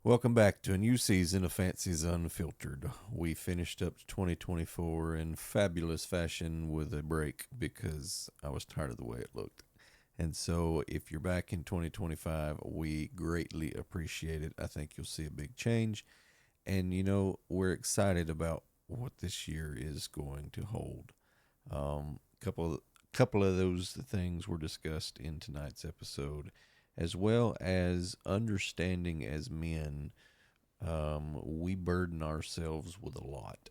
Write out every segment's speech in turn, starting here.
Welcome back to a new season of Fancy's Unfiltered. We finished up 2024 in fabulous fashion with a break because I was tired of the way it looked. And so, if you're back in 2025, we greatly appreciate it. I think you'll see a big change. And, we're excited about what this year is going to hold. Couple of those things were discussed in tonight's episode, as well as understanding as men, we burden ourselves with a lot.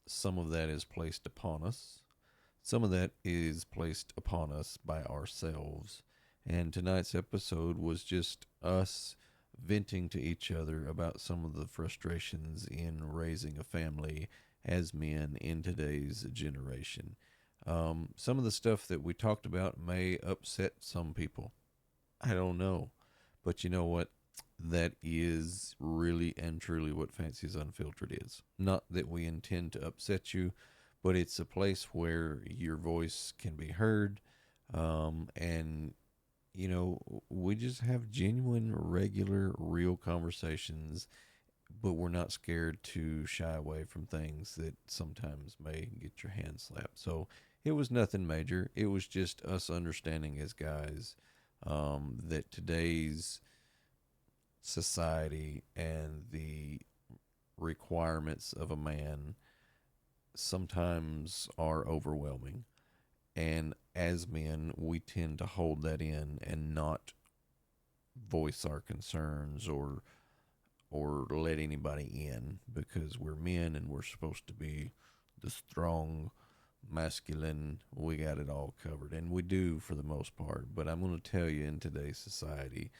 Some of that is placed upon us. Some of that is placed upon us by ourselves. And tonight's episode was just us venting to each other about some of the frustrations in raising a family as men in today's generation. Some of the stuff that we talked about may upset some people. I don't know. But you know what? That is really and truly what Fancy's Unfiltered is. Not that we intend to upset you, but it's a place where your voice can be heard. And, we just have genuine, regular, real conversations, but we're not scared to shy away from things that sometimes may get your hand slapped. So it was nothing major. It was just us understanding as guys that today's society and the requirements of a man sometimes are overwhelming. And as men, we tend to hold that in and not voice our concerns or let anybody in because we're men and we're supposed to be the strong, masculine, we got it all covered. And we do for the most part. But I'm going to tell you, in today's society,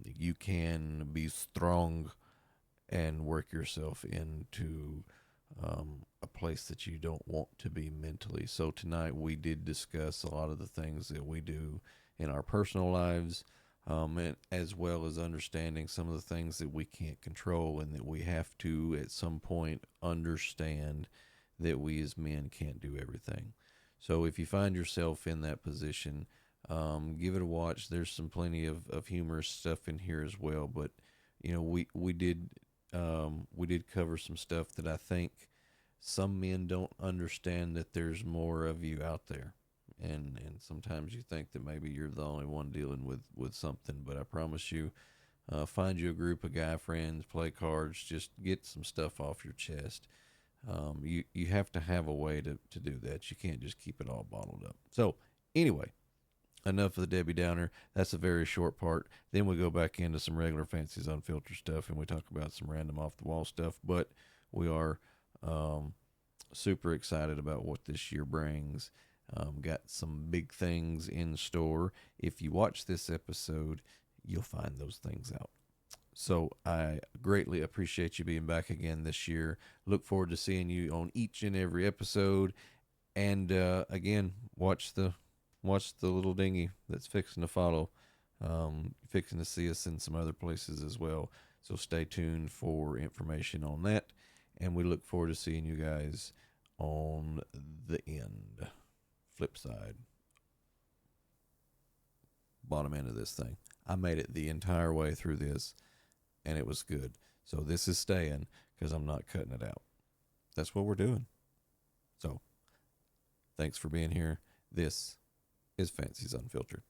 you can be strong and work yourself into a place that you don't want to be mentally. So tonight we did discuss a lot of the things that we do in our personal lives, and as well as understanding some of the things that we can't control and that we have to at some point understand that we as men can't do everything. So if you find yourself in that position, give it a watch. There's some plenty of humorous stuff in here as well, but we did cover some stuff that I think some men don't understand, that there's more of you out there, and sometimes you think that maybe you're the only one dealing with something, but I promise you, find you a group of guy friends, play cards, just get some stuff off your chest. You have to have a way to do that. You can't just keep it all bottled up. So anyway, enough of the Debbie Downer. That's a very short part. Then we go back into some regular Fancies Unfiltered stuff, and we talk about some random off the wall stuff. But we are super excited about what this year brings. Got some big things in store. If you watch this episode, you'll find those things out. So I greatly appreciate you being back again this year. Look forward to seeing you on each and every episode. And again, watch the little dinghy that's fixing to follow. Fixing to see us in some other places as well. So stay tuned for information on that. And we look forward to seeing you guys on the end. Flip side. Bottom end of this thing. I made it the entire way through this, and it was good. So this is staying because I'm not cutting it out. That's what we're doing. So thanks for being here. This is Fancies Unfiltered.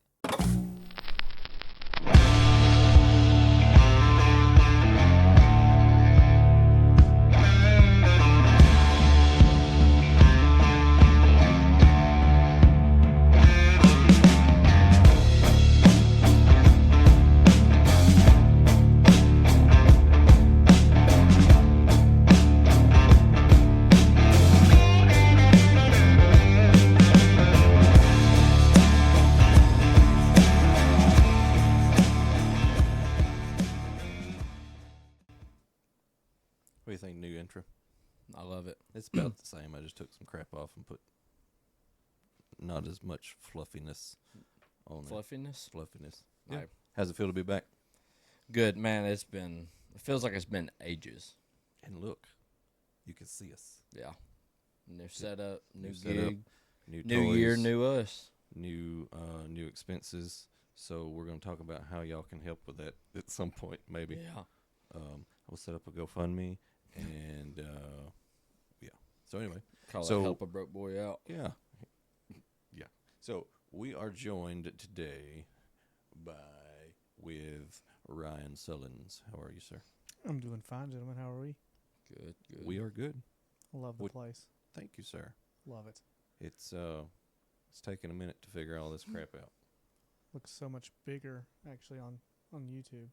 What do you think, new intro? I love it. It's about the same. I just took some crap off and put not as much fluffiness on Fluffiness? it. Fluffiness. Yeah. Right. How's it feel to be back? Good, man. It feels like it's been ages. And look, you can see us. Yeah. New setup, new setup, gig, new new toys, year, new us. new expenses. So we're going to talk about how y'all can help with that at some point, maybe. Yeah. We'll set up a GoFundMe, and yeah. So anyway, Call So- it help a broke boy out. yeah, yeah. So we are joined today with Ryan Sullins. How are you, sir? I'm doing fine, gentlemen. How are we? Good, good. We are good. I love the What- place. Thank you, sir. Love it. It's taken a minute to figure all this crap out. Looks so much bigger actually on YouTube.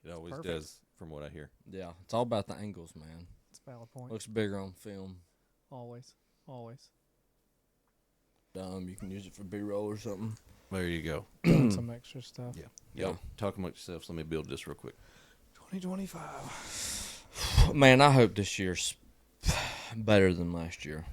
It always perfect. does, from what I hear. Yeah, it's all about the angles, man. It's a valid point. Looks bigger on film. Always. You can use it for B-roll or something. There you go. Doing some extra stuff. Yeah. Yeah. Yo, talk amongst yourselves. Let me build this real quick. 2025. Man, I hope this year's better than last year.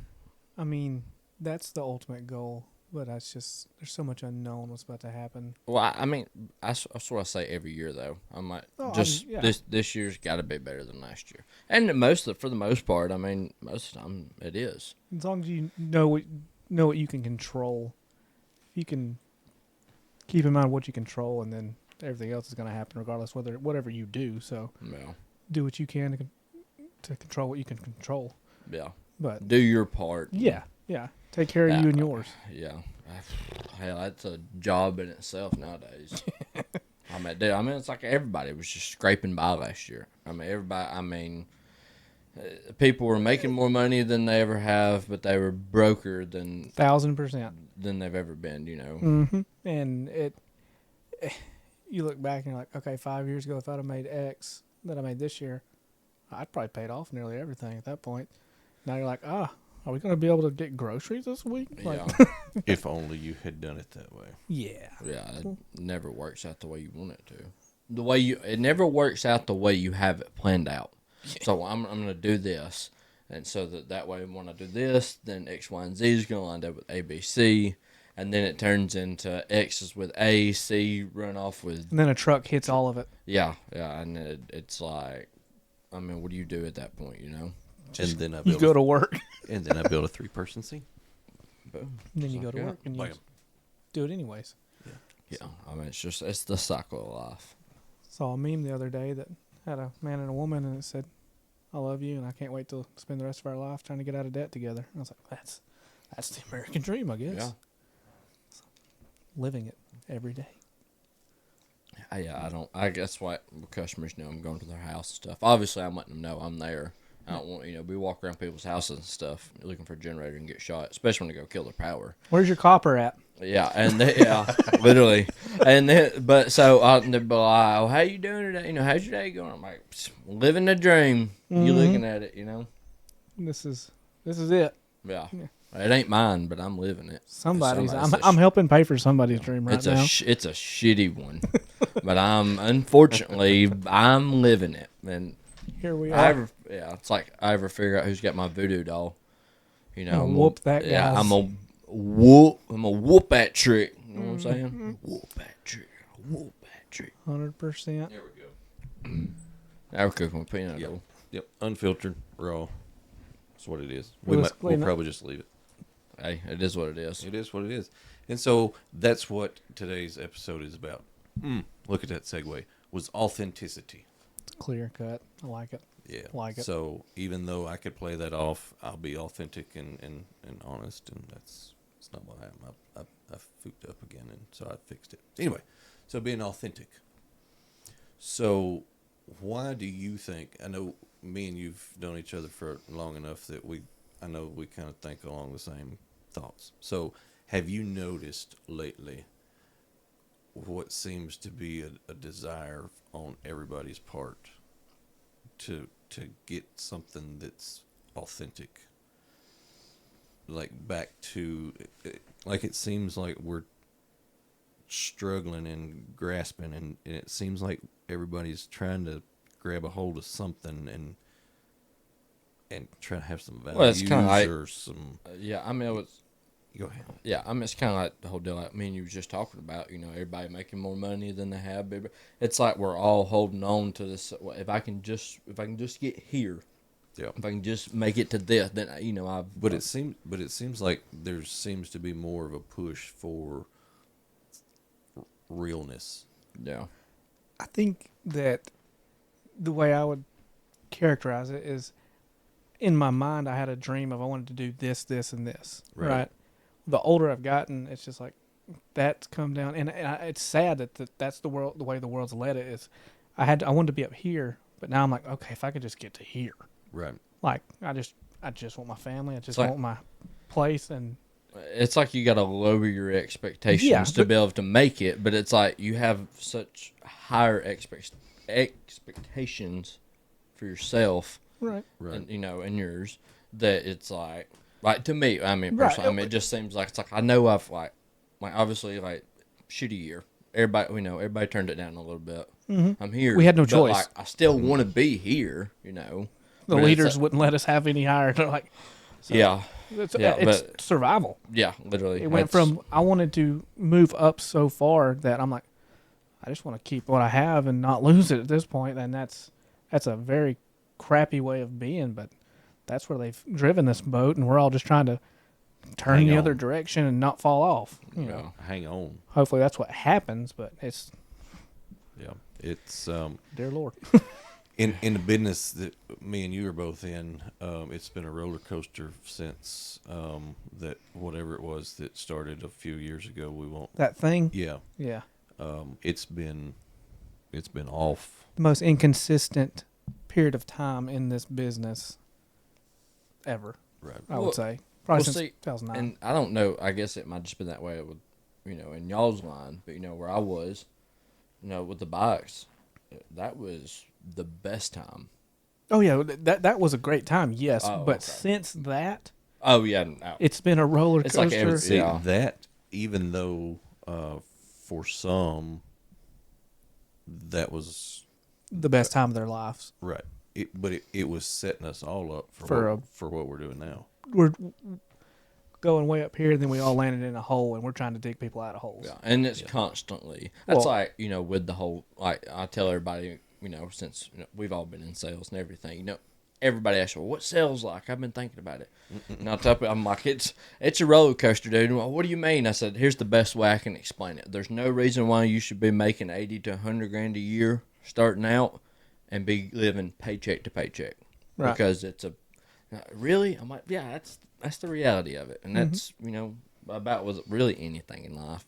I mean, that's the ultimate goal, but that's just there's so much unknown what's about to happen. Well, I mean, that's what I say every year, though. I'm like, Oh, yeah. this year's got to be better than last year, and for the most part, I mean, most of the time it is. As long as you know what you can control, you can keep in mind what you control, and then everything else is going to happen regardless whatever you do. So Yeah, do what you can to control what you can control. yeah. But Do your part. yeah, take care of you and yours. Yeah. Hell, that's a job in itself nowadays. I mean, dude, it's like everybody was just scraping by last year. People were making more money than they ever have, but they were broker than 1,000%. they've ever been, you know. Mm-hmm. And you look back and you're like, okay, 5 years ago, if I'd have made X that I made this year, I'd probably paid off nearly everything at that point. Now you're like, are we going to be able to get groceries this week? Like, Yeah. If only you had done it that way. yeah. Yeah, it never works out the way you want it to. It never works out the way you have it planned out. So I'm going to do this, and so that way when I do this, then X, Y, and Z is going to line up with A, B, C, and then it turns into X is with A, C run off with And then a truck hits all of it. yeah, and it's like, I mean, what do you do at that point? You know, And then I You built go to work, and then I built a 3-person scene. and then you go to Yeah. work, and you Bam. do it anyways. yeah. I mean, it's the cycle of life. Saw a meme the other day that had a man and a woman, and it said, I love you, and I can't wait to spend the rest of our life trying to get out of debt together. And I was like, that's the American dream, I guess. Yeah. Living it every day. I guess why customers know I'm going to their house and stuff. Obviously, I'm letting them know I'm there. I don't want, we walk around people's houses and stuff looking for a generator and get shot, especially when they go kill their power. Where's your copper at? Yeah, and literally. And then, but so they'll be like, oh, how you doing today? How's your day going? I'm like, living the dream. You looking at it, This is it. Yeah. It ain't mine, but I'm living it. Somebody's. Somebody's I'm helping pay for somebody's dream right It's now. it's a shitty one, but unfortunately I'm living it, and Here we are. it's like I ever figure out who's got my voodoo doll. Gonna whoop that Yeah, guy's- I'm a whoop that trick. You know what I'm saying? Whoop that trick. Whoop that trick. 100%. There we go. Now we're cooking with peanut Yep. oil. Yep. Unfiltered, raw. That's what it is. Let's We'll clean up. probably just leave it. Hey, it is what it is. It is what it is. And so that's what today's episode is about. Look at that segue. Was authenticity. It's clear cut. I like it. Yeah. Like it. So even though I could play that off, I'll be authentic and honest, and that's not what happened. I fooked up again, and so I fixed it. Anyway, so being authentic. So why do you think, I know me and you've known each other for long enough that I know we kind of think along the same thoughts. So have you noticed lately what seems to be a desire on everybody's part to get something that's authentic, like back to, like it seems like we're struggling and grasping, and it seems like everybody's trying to grab a hold of something and try to have some values Well, it's kinda like- or some. Yeah, I mean, Go ahead. yeah, I mean, it's kind of like the whole deal. Like me and you was just talking about, everybody making more money than they have. Baby. It's like we're all holding on to this. Well, if I can just get here, Yeah. if I can just make it to this, then I've. But it seems like there seems to be more of a push for realness. Yeah. I think that the way I would characterize it is, in my mind, I had a dream of I wanted to do this, this, and this. Right. The older I've gotten, it's just like that's come down, and it's sad that that's the world, the way the world's led it is. I wanted to be up here, but now I'm like, okay, if I could just get to here, Right. like I just want my family, I just like- want my place, and It's like you got to lower your expectations Yeah, to but- be able to make it, but it's like you have such higher expectations for yourself, right. Right. and in yours, that it's like to me, I mean Right, personally, I mean it just seems like it's like I know I've like obviously like shitty year. Everybody, we know everybody turned it down a little bit. I'm here. We had no but, choice. Like, I still want to be here. The But it's leaders like- wouldn't let us have any higher. They're like, Yeah, it's, Yeah, it's but- survival. yeah, literally. It went That's- from I wanted to move up so far that I'm like, I just want to keep what I have and not lose it at this point, and that's a very crappy way of being, but that's where they've driven this boat, and we're all just trying to turn Hang the on. other direction and not fall off. You know, Yeah. Hang on. hopefully that's what happens, but it's Yeah. It's dear Lord. in the business that me and you are both in. It's been a roller coaster since that whatever it was that started a few years ago. We won't. That thing, Yeah. yeah, It's been off. the most inconsistent period of time in this business ever. Right. I Well- would say probably well, since see, 2009. And I don't know. I guess it might just been that way with, in y'all's line. But where I was, with the bikes, that was the best time. Oh yeah, that was a great time. Yes, Oh, but okay. since that, Oh yeah, no. it's been a roller It's coaster. like every- See, Yeah. that even though for some that was the best time of their lives. right. But it was setting us all up For for what we're doing now. We're going way up here, and then we all landed in a hole, and we're trying to dig people out of holes. Yeah, and it's constantly. That's Well- like with the whole like I tell everybody since we've all been in sales and everything. Everybody asks, "Well, what sales like?" I've been thinking about it, and I'm like, it's a roller coaster, dude. Well, what do you mean? I said, here's the best way I can explain it. There's no reason why you should be making 80 to 100 grand a year starting out, and be living paycheck to paycheck, Right. because it's a really. I'm like, yeah, that's the reality of it, and that's about with really anything in life,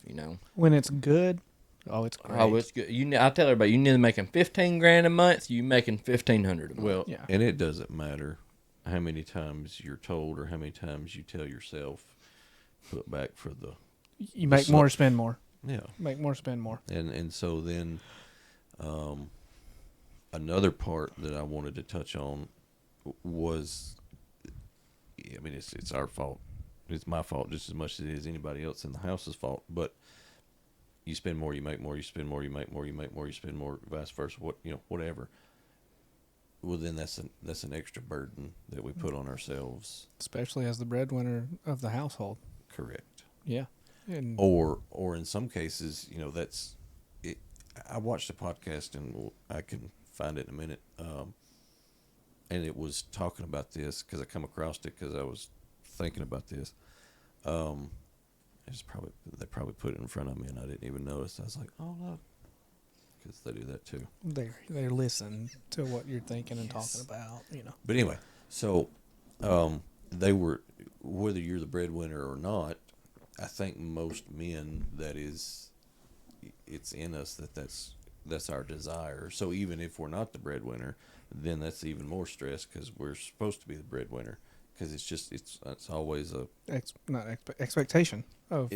When it's good, oh, it's great. Oh, it's good. I tell everybody, you either making 15 grand a month, you making 1,500 a month. Well, Yeah. and it doesn't matter how many times you're told or how many times you tell yourself, put back for the You make more, spend more. yeah. Make more, spend more. And so then another part that I wanted to touch on was, I mean, it's our fault. It's my fault just as much as it is anybody else in the house's fault. But you spend more, you make more. You spend more, you make more. You make more, you spend more. Vice versa. Whatever. Well, then that's an extra burden that we put on ourselves. Especially as the breadwinner of the household. Correct. Yeah. And Or in some cases, that's it. I watched a podcast, and I can find it in a minute. And it was talking about this because I come across it because I was thinking about this. They probably put it in front of me, and I didn't even notice. I was like, oh look, because they do that too. they listen to what you're thinking and talking about, But anyway, so they were, whether you're the breadwinner or not, I think most men, it's in us that's our desire. So even if we're not the breadwinner, then that's even more stress because we're supposed to be the breadwinner, because it's always expectation of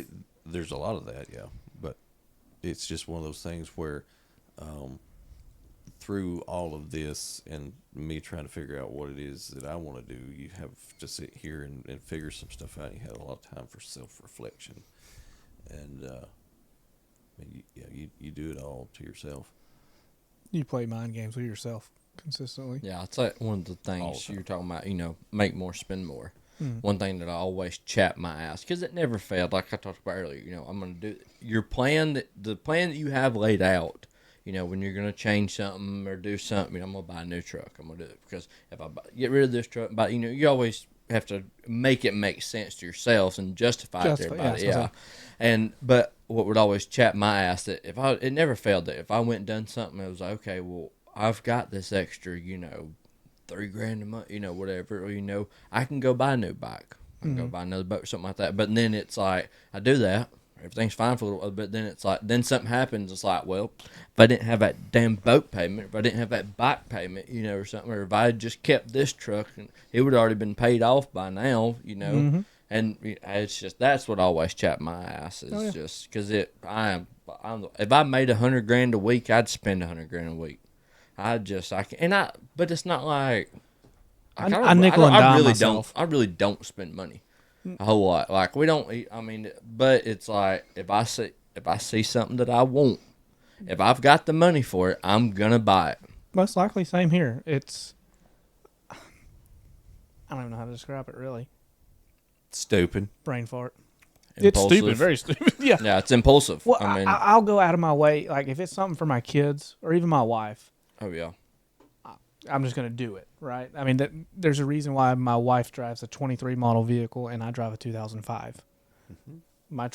there's a lot of that, yeah. But it's just one of those things where through all of this and me trying to figure out what it is that I want to do, you have to sit here and figure some stuff out. You have a lot of time for self-reflection, and you do it all to yourself. you play mind games with yourself consistently. Yeah, it's like one of the All things the you're talking about, make more, spend more. Mm. One thing that I always chap my ass, because it never failed, like I talked about earlier, I'm going to do your plan, the plan that you have laid out, when you're going to change something or do something, I'm going to buy a new truck. I'm going to do it because if I get rid of this truck, you always have to make it make sense to yourselves and justify it to Justify, everybody. yeah, Yeah. But what would always chap my ass that it never failed that if I went and done something, it was like, okay, well, I've got this extra, $3,000 a month, whatever, or, I can go buy a new bike. I can go buy another boat or something like that. But then it's like, I do that. Everything's fine for a little while, but then it's like, then something happens. It's like, well, if I didn't have that damn boat payment, if I didn't have that bike payment, or something, or if I had just kept this truck, it would have already been paid off by now, Mm-hmm. And it's just, that's what always chapped my ass is just because if I made $100,000 a week, I'd spend $100,000 a week. But it's not like I nickel and dime myself. I really don't spend money a whole lot. Like we don't eat. I mean, but it's like if I see something that I want, if I've got the money for it, I'm gonna buy it. Most likely, same here. I don't even know how to describe it really. Stupid. Brain fart. Impulsive. It's stupid, very stupid. Yeah. Yeah, it's impulsive. Well, I mean, I'll go out of my way. Like if it's something for my kids or even my wife, oh yeah. I'm just gonna do it, right? I mean, there's a reason why my wife drives a 23 model vehicle and I drive a 2005. Mm-hmm. My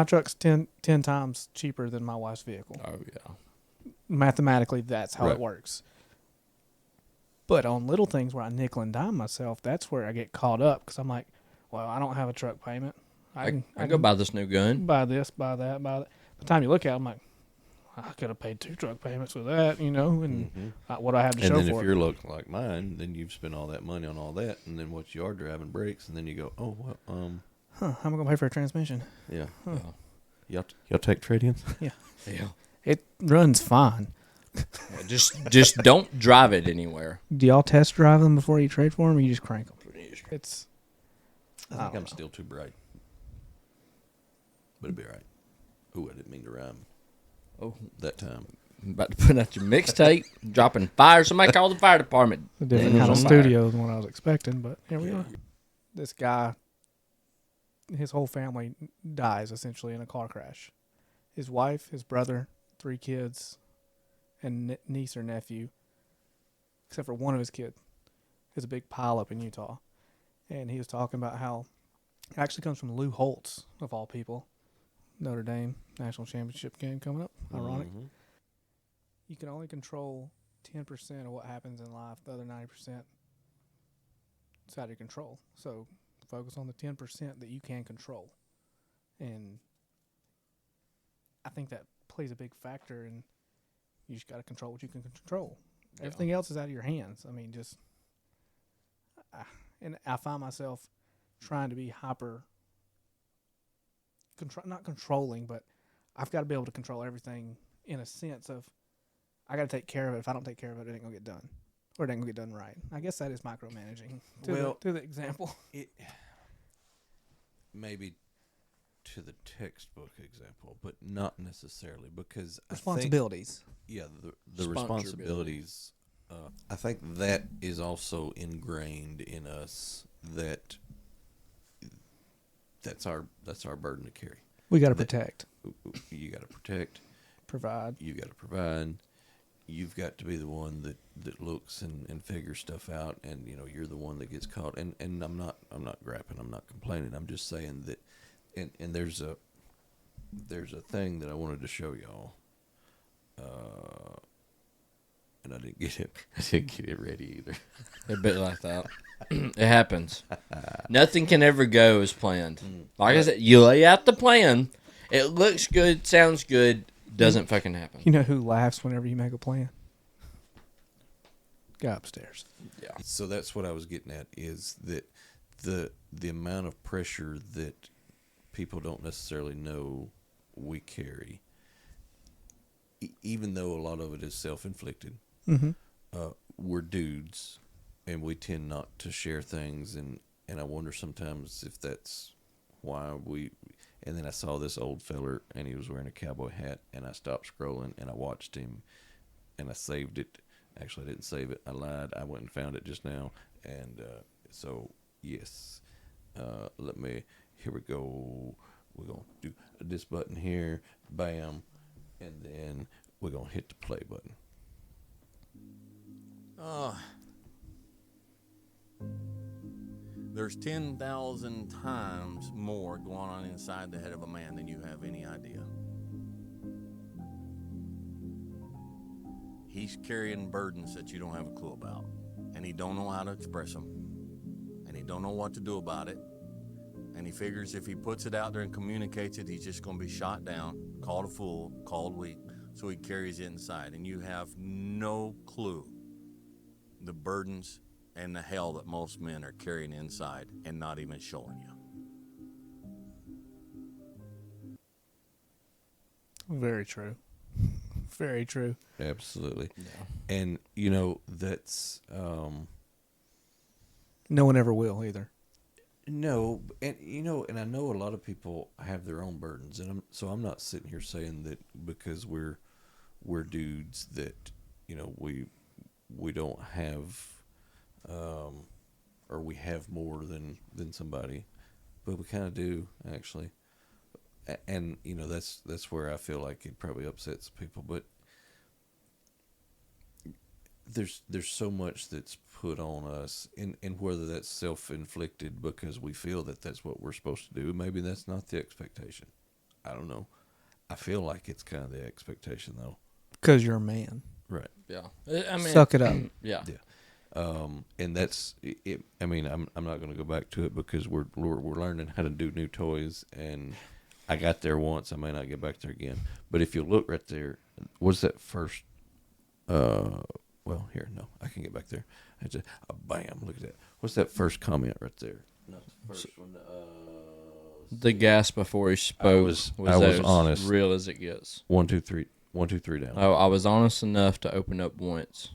truck's 10 times cheaper than my wife's vehicle. Oh yeah. Mathematically, that's how Right. it works. But on little things where I nickel and dime myself, that's where I get caught up because I'm like, well, I don't have a truck payment. I I go buy this new gun. buy this, buy that, buy that. By the time you look at it, I'm like, I could have paid 2 truck payments with that, and what do I have to And show then for if it? you're looking like mine, then you've spent all that money on all that, and then what you are driving breaks, and then you go, oh well, How am I going to pay for a transmission? yeah. Huh. Y'all take trade-ins? Yeah. It runs fine. Just don't drive it anywhere. Do y'all test drive them before you trade for them, or you just crank them? It's I I think don't I'm know. still too bright, but it'd be all right. Ooh, I didn't mean to rhyme. Oh, That time. about to put out your mixtape, dropping fire. Somebody call the fire department. a different Yeah, kind of it's on fire. studio than what I was expecting, but here we are. This guy, his whole family dies essentially in a car crash. His wife, his brother, 3 kids, and niece or nephew, except for one of his kids. There's a big pile up in Utah. And he was talking about how it actually comes from Lou Holtz, of all people. Notre Dame national championship game coming up. Ironic. Mhm. You can only control 10% of what happens in life. The other 90% is out of your control. So focus on the 10% that you can control. And I think that plays a big factor in you just got to control what you can control. Yeah. Everything else is out of your hands. I mean, and I find myself trying to be not controlling, but I've got to be able to control everything in a sense of I got to take care of it. If I don't take care of it, it ain't going to get done. Or it ain't going to get done right. I guess that is micromanaging to the example. It maybe to the textbook example, but not necessarily because Responsibilities. the responsibilities. I think that is also ingrained in us. That's our burden to carry. We got to protect, You got to protect. provide. You got to provide. You've got to be the one that looks and figures stuff out, and you're the one that gets caught. And I'm not grapping. I'm not complaining. I'm just saying that. And there's a thing that I wanted to show y'all. And I didn't get it ready either. A bit like that. It happens. Nothing can ever go as planned. Like I said, you lay out the plan. It looks good, sounds good, doesn't fucking happen. You know who laughs whenever you make a plan? Guy upstairs. Yeah. So that's what I was getting at is that the amount of pressure that people don't necessarily know we carry, even though a lot of it is self-inflicted. Mm-hmm. We're dudes, and we tend not to share things, and I wonder sometimes if that's why we. And then I saw this old feller, and he was wearing a cowboy hat, and I stopped scrolling, and I watched him, and I saved it. Actually, I didn't save it. I lied. I went and found it just now, and so yes, here we go. We're gonna do this button here, bam, and then we're gonna hit the play button. There's 10,000 times more going on inside the head of a man than you have any idea. He's carrying burdens that you don't have a clue about, and he don't know how to express them, and he don't know what to do about it, and he figures if he puts it out there and communicates it, he's just going to be shot down, called a fool, called weak, so he carries it inside, and you have no clue the burdens and the hell that most men are carrying inside and not even showing you. Very true. Very true. Absolutely. Yeah. And you know that's No one ever will either. no, and you know, and I know a lot of people have their own burdens, and I'm not sitting here saying that because we're dudes that you know we don't have or we have more than somebody, but we kind of do actually. And you know that's where I feel like it probably upsets people, but there's so much that's put on us, and whether that's self-inflicted because we feel that that's what we're supposed to do, maybe that's not the expectation. I don't know. I feel like it's kind of the expectation though. Because you're a man. Right. Yeah. I mean, Suck it up. Yeah. And that's it. I mean, I'm not going to go back to it because we're learning how to do new toys, and I got there once. I may not get back there again. But if you look right there, what's that first? Well, here, no, I can get back there. I just, bam! Look at that. What's that first comment right there? Not the first one. The gas before he spoke was as honest, real as it gets. 1, 2, 3, 1, 2, 3 down. Oh, I was honest enough to open up once.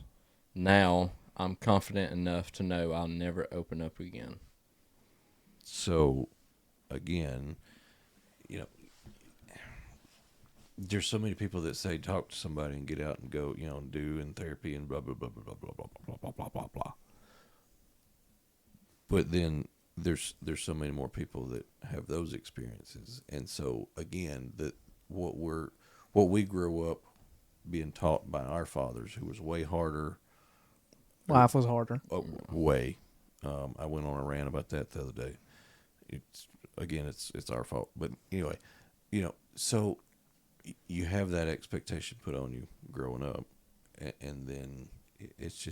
Now I'm confident enough to know I'll never open up again. So, again, you know, there's so many people that say talk to somebody and get out and go, you know, do in therapy and blah blah blah blah blah blah blah blah blah blah blah blah. But then there's so many more people that have those experiences, and so again, that what we grew up being taught by our fathers, who was way harder. Life was harder. Way. I went on a rant about that the other day. It's our fault, but anyway, you know, so you have that expectation put on you growing up, and then it's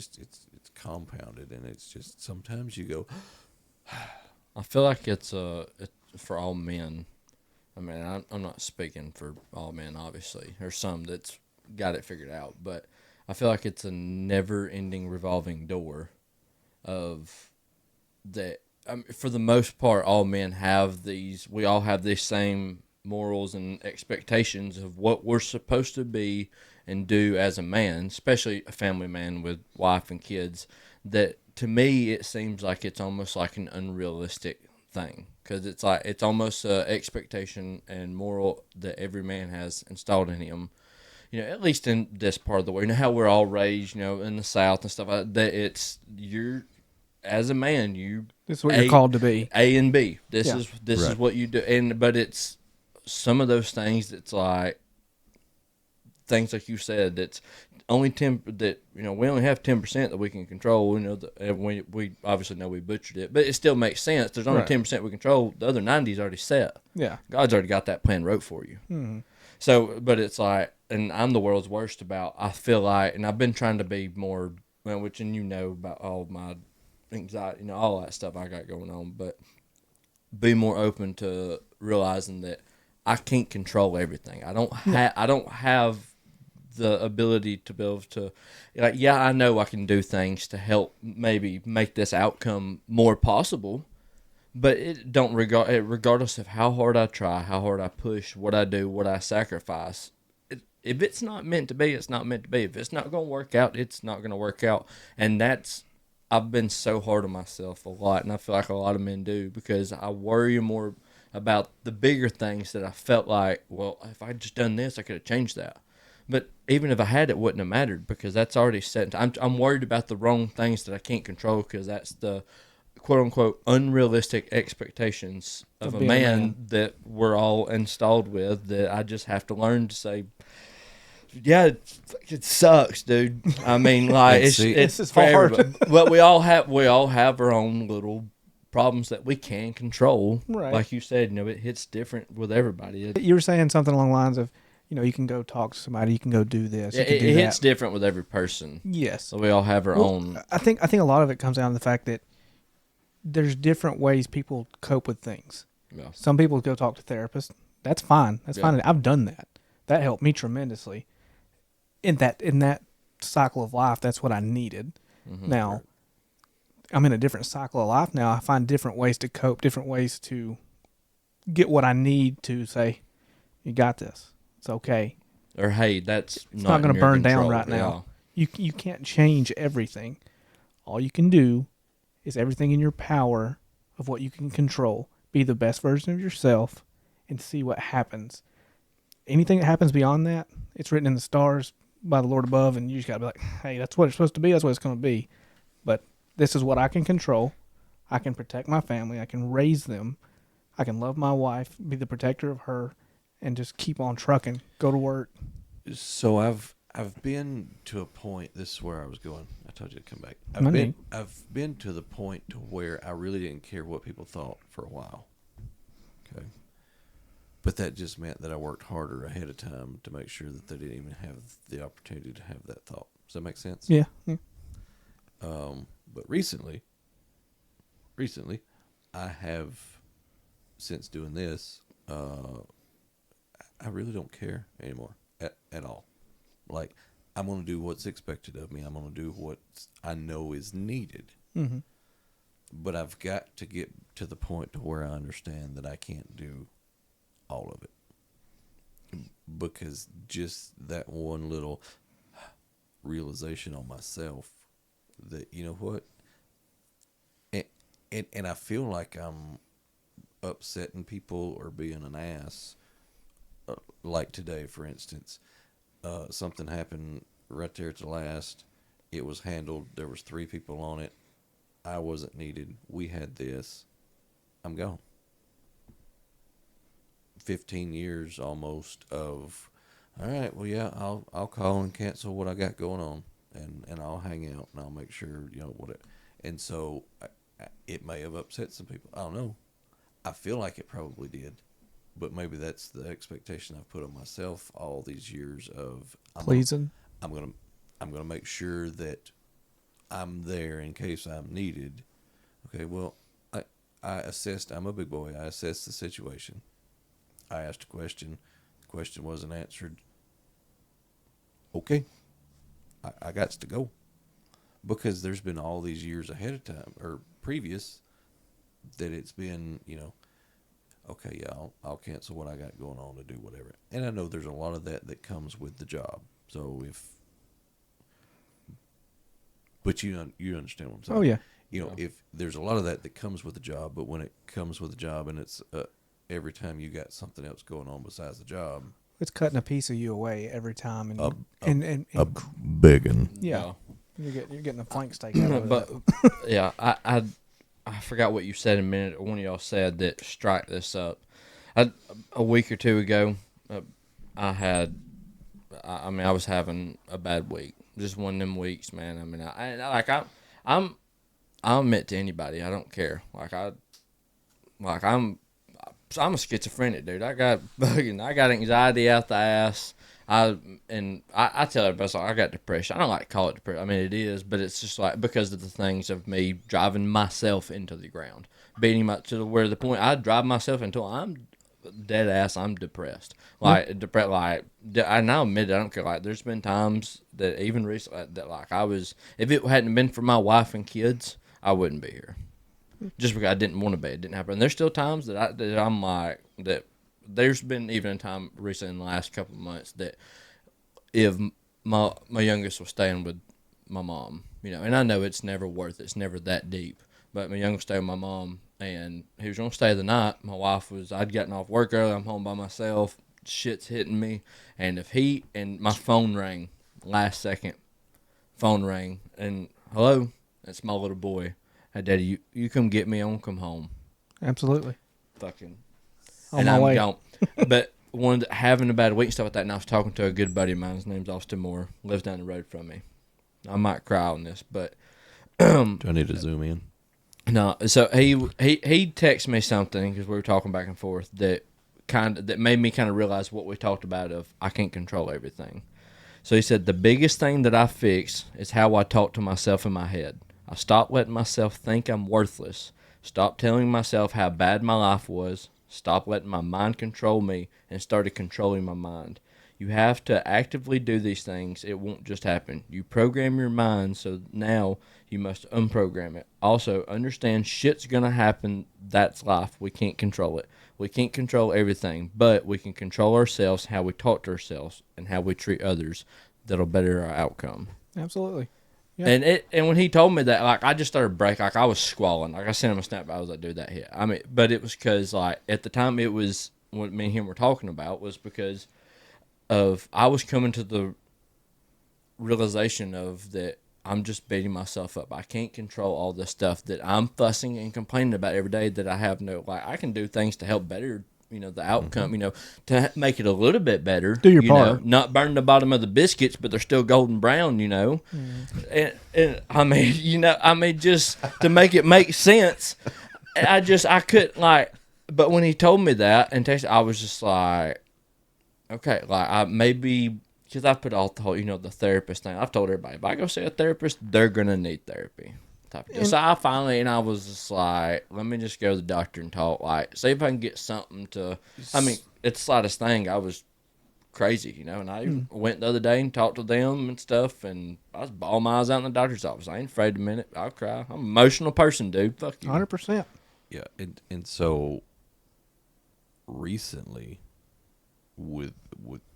compounded, and it's just sometimes you go. I feel like it's for all men. I mean, I'm not speaking for all men, obviously. There's some that's got it figured out, but I feel like it's a never-ending revolving door of that. For the most part, all men have these. We all have these same morals and expectations of what we're supposed to be and do as a man, especially a family man with wife and kids. That to me, it seems like it's almost like an unrealistic thing, because it's like it's almost an expectation and moral that every man has installed in him. You know, at least in this part of the world, you know how we're all raised, you know, in the South and stuff like that. It's you're as a man, This is what you're called to be. A and B. This Yeah. is what you do, but it's some of those things that's like things like you said. That's only 10. That you know we only have 10% that we can control. You know, we obviously know we butchered it, but it still makes sense. There's only 10% we control. The other 90 is already set. Yeah. God's already got that plan wrote for you. Mm-hmm. So, but it's like, and I'm the world's worst about. I feel like, and I've been trying to be more, well, which and you know about all my anxiety, you know, all that stuff I got going on, but be more open to realizing that I can't control everything. I don't have the ability to be able to, like, yeah, I know I can do things to help maybe make this outcome more possible, but regardless of how hard I try, how hard I push, what I do, what I sacrifice. If it's not meant to be, it's not meant to be. If it's not going to work out, it's not going to work out. And I've been so hard on myself a lot, and I feel like a lot of men do, because I worry more about the bigger things that I felt like, well, if I'd just done this, I could have changed that. But even if I had, it wouldn't have mattered, because that's already set. I'm worried about the wrong things that I can't control, because that's the quote-unquote unrealistic expectations of a man that we're all installed with, that I just have to learn to say, yeah, it sucks, dude. I mean, like it's it's for hard. everybody. But we all have our own little problems that we can control. Right. Like you said, it hits different with everybody. You were saying something along the lines of, you can go talk to somebody, you can go do this, Yeah, you can it do that. hits different with every person. Yes. So we all have our own. I think a lot of it comes down to the fact that there's different ways people cope with things. Yeah. Some people go talk to therapists. That's fine. That's fine. I've done that. That helped me tremendously. In that cycle of life, that's what I needed. Mm-hmm. Now, I'm in a different cycle of life now. I find different ways to cope, different ways to get what I need to say, you got this. It's okay. Or, hey, that's It's not going to burn down right now. You can't change everything. All you can do is everything in your power of what you can control. Be the best version of yourself and see what happens. Anything that happens beyond that, it's written in the stars by the Lord above, and you just got to be like, hey, that's what it's supposed to be. That's what it's going to be. But this is what I can control. I can protect my family. I can raise them. I can love my wife, be the protector of her, and just keep on trucking, go to work. So I've been to a point. This is where I was going. I told you to come back. I've been to the point to where I really didn't care what people thought for a while. Okay, but that just meant that I worked harder ahead of time to make sure that they didn't even have the opportunity to have that thought. Does that make sense? Yeah. But recently, I have, since doing this, I really don't care anymore at all. Like, I'm going to do what's expected of me. I'm going to do what I know is needed. Mm-hmm. But I've got to get to the point to where I understand that I can't do all of it. Because just that one little realization on myself that, you know what? And I feel like I'm upsetting people or being an ass. Like today, for instance, something happened right there at the last. It was handled. There was 3 people on it. I wasn't needed. We had this. I'm gone. 15 years almost of, all right, well, yeah, I'll call and cancel what I got going on, and I'll hang out, and I'll make sure, whatever. And so it may have upset some people. I don't know. I feel like it probably did. But maybe that's the expectation I've put on myself all these years of Pleasing. I'm gonna make sure that I'm there in case I'm needed. Okay, well, I assessed. I'm a big boy. I assessed the situation. I asked a question. The question wasn't answered. Okay, I got to go because there's been all these years ahead of time or previous that it's been, okay, yeah, I'll cancel what I got going on to do whatever. And I know there's a lot of that comes with the job. So but you understand what I'm saying. Oh, yeah. If there's a lot of that comes with the job, but when it comes with the job and it's every time you got something else going on besides the job, It's cutting a piece of you away every time, and begging. yeah, you're getting a flank steak out of it. But yeah, I forgot what you said a minute. One of y'all said that strike this up. A week or two ago, I was having a bad week. Just one of them weeks, man. I mean, I'll admit to anybody, I don't care. I'm a schizophrenic dude. I got anxiety out the ass. I tell everybody, I got depression. I don't like to call it depression. I mean, it is, but it's just like because of the things of me driving myself into the ground, beating my to where the point I drive myself until I'm dead ass. I'm depressed. I now admit it, I don't care. Like, there's been times that even recently that like I was, if it hadn't been for my wife and kids, I wouldn't be here. Just because I didn't want to be, it didn't happen. And there's still times that I'm like that. There's been even a time recently in the last couple of months that if my youngest was staying with my mom, and I know it's never it's never that deep, but my youngest stayed with my mom, and he was going to stay the night. My wife I'd gotten off work early, I'm home by myself, shit's hitting me, and my phone rang last second, and hello, it's my little boy. Hey, Daddy, you come get me, I won't come home. Absolutely. Fucking. On and my I'm way. gone. But having a bad week and stuff like that, and I was talking to a good buddy of mine, his name's Austin Moore, lives down the road from me. I might cry on this, but Do I need to zoom in? No, so he texted me something because we were talking back and forth that made me kind of realize what we talked about of I can't control everything. So he said the biggest thing that I fixed is how I talk to myself in my head. I stopped letting myself think I'm worthless. Stopped telling myself how bad my life was. Stopped letting my mind control me and started controlling my mind. You have to actively do these things. It won't just happen. You program your mind, so now you must unprogram it. Also, understand shit's going to happen. That's life. We can't control it. We can't control everything, but we can control ourselves, how we talk to ourselves, and how we treat others. That'll better our outcome. Absolutely. Yeah. And when he told me that, like, I just started breaking. Like, I was squalling. Like, I sent him a snap. I was like, dude, that hit. I mean, but it was because, like, at the time, it was what me and him were talking about was because of I was coming to the realization of that I'm just beating myself up. I can't control all this stuff that I'm fussing and complaining about every day that I have no, like, I can do things to help better, the outcome, to make it a little bit better. Do your part. Not burn the bottom of the biscuits, but they're still golden brown, And I mean, just to make it make sense, I couldn't, like, but when he told me that and texted, I was just like, okay, like, I maybe, because I put all the whole, the therapist thing. I've told everybody, if I go see a therapist, they're going to need therapy. So I finally, and I was just like, let me just go to the doctor and talk. Like, see if I can get something to, I mean, it's the slightest thing. I was crazy, and I went the other day and talked to them and stuff, and I was bawling my eyes out in the doctor's office. I ain't afraid a minute. I'll cry. I'm an emotional person, dude. Fuck you. 100%. Yeah, and so recently, with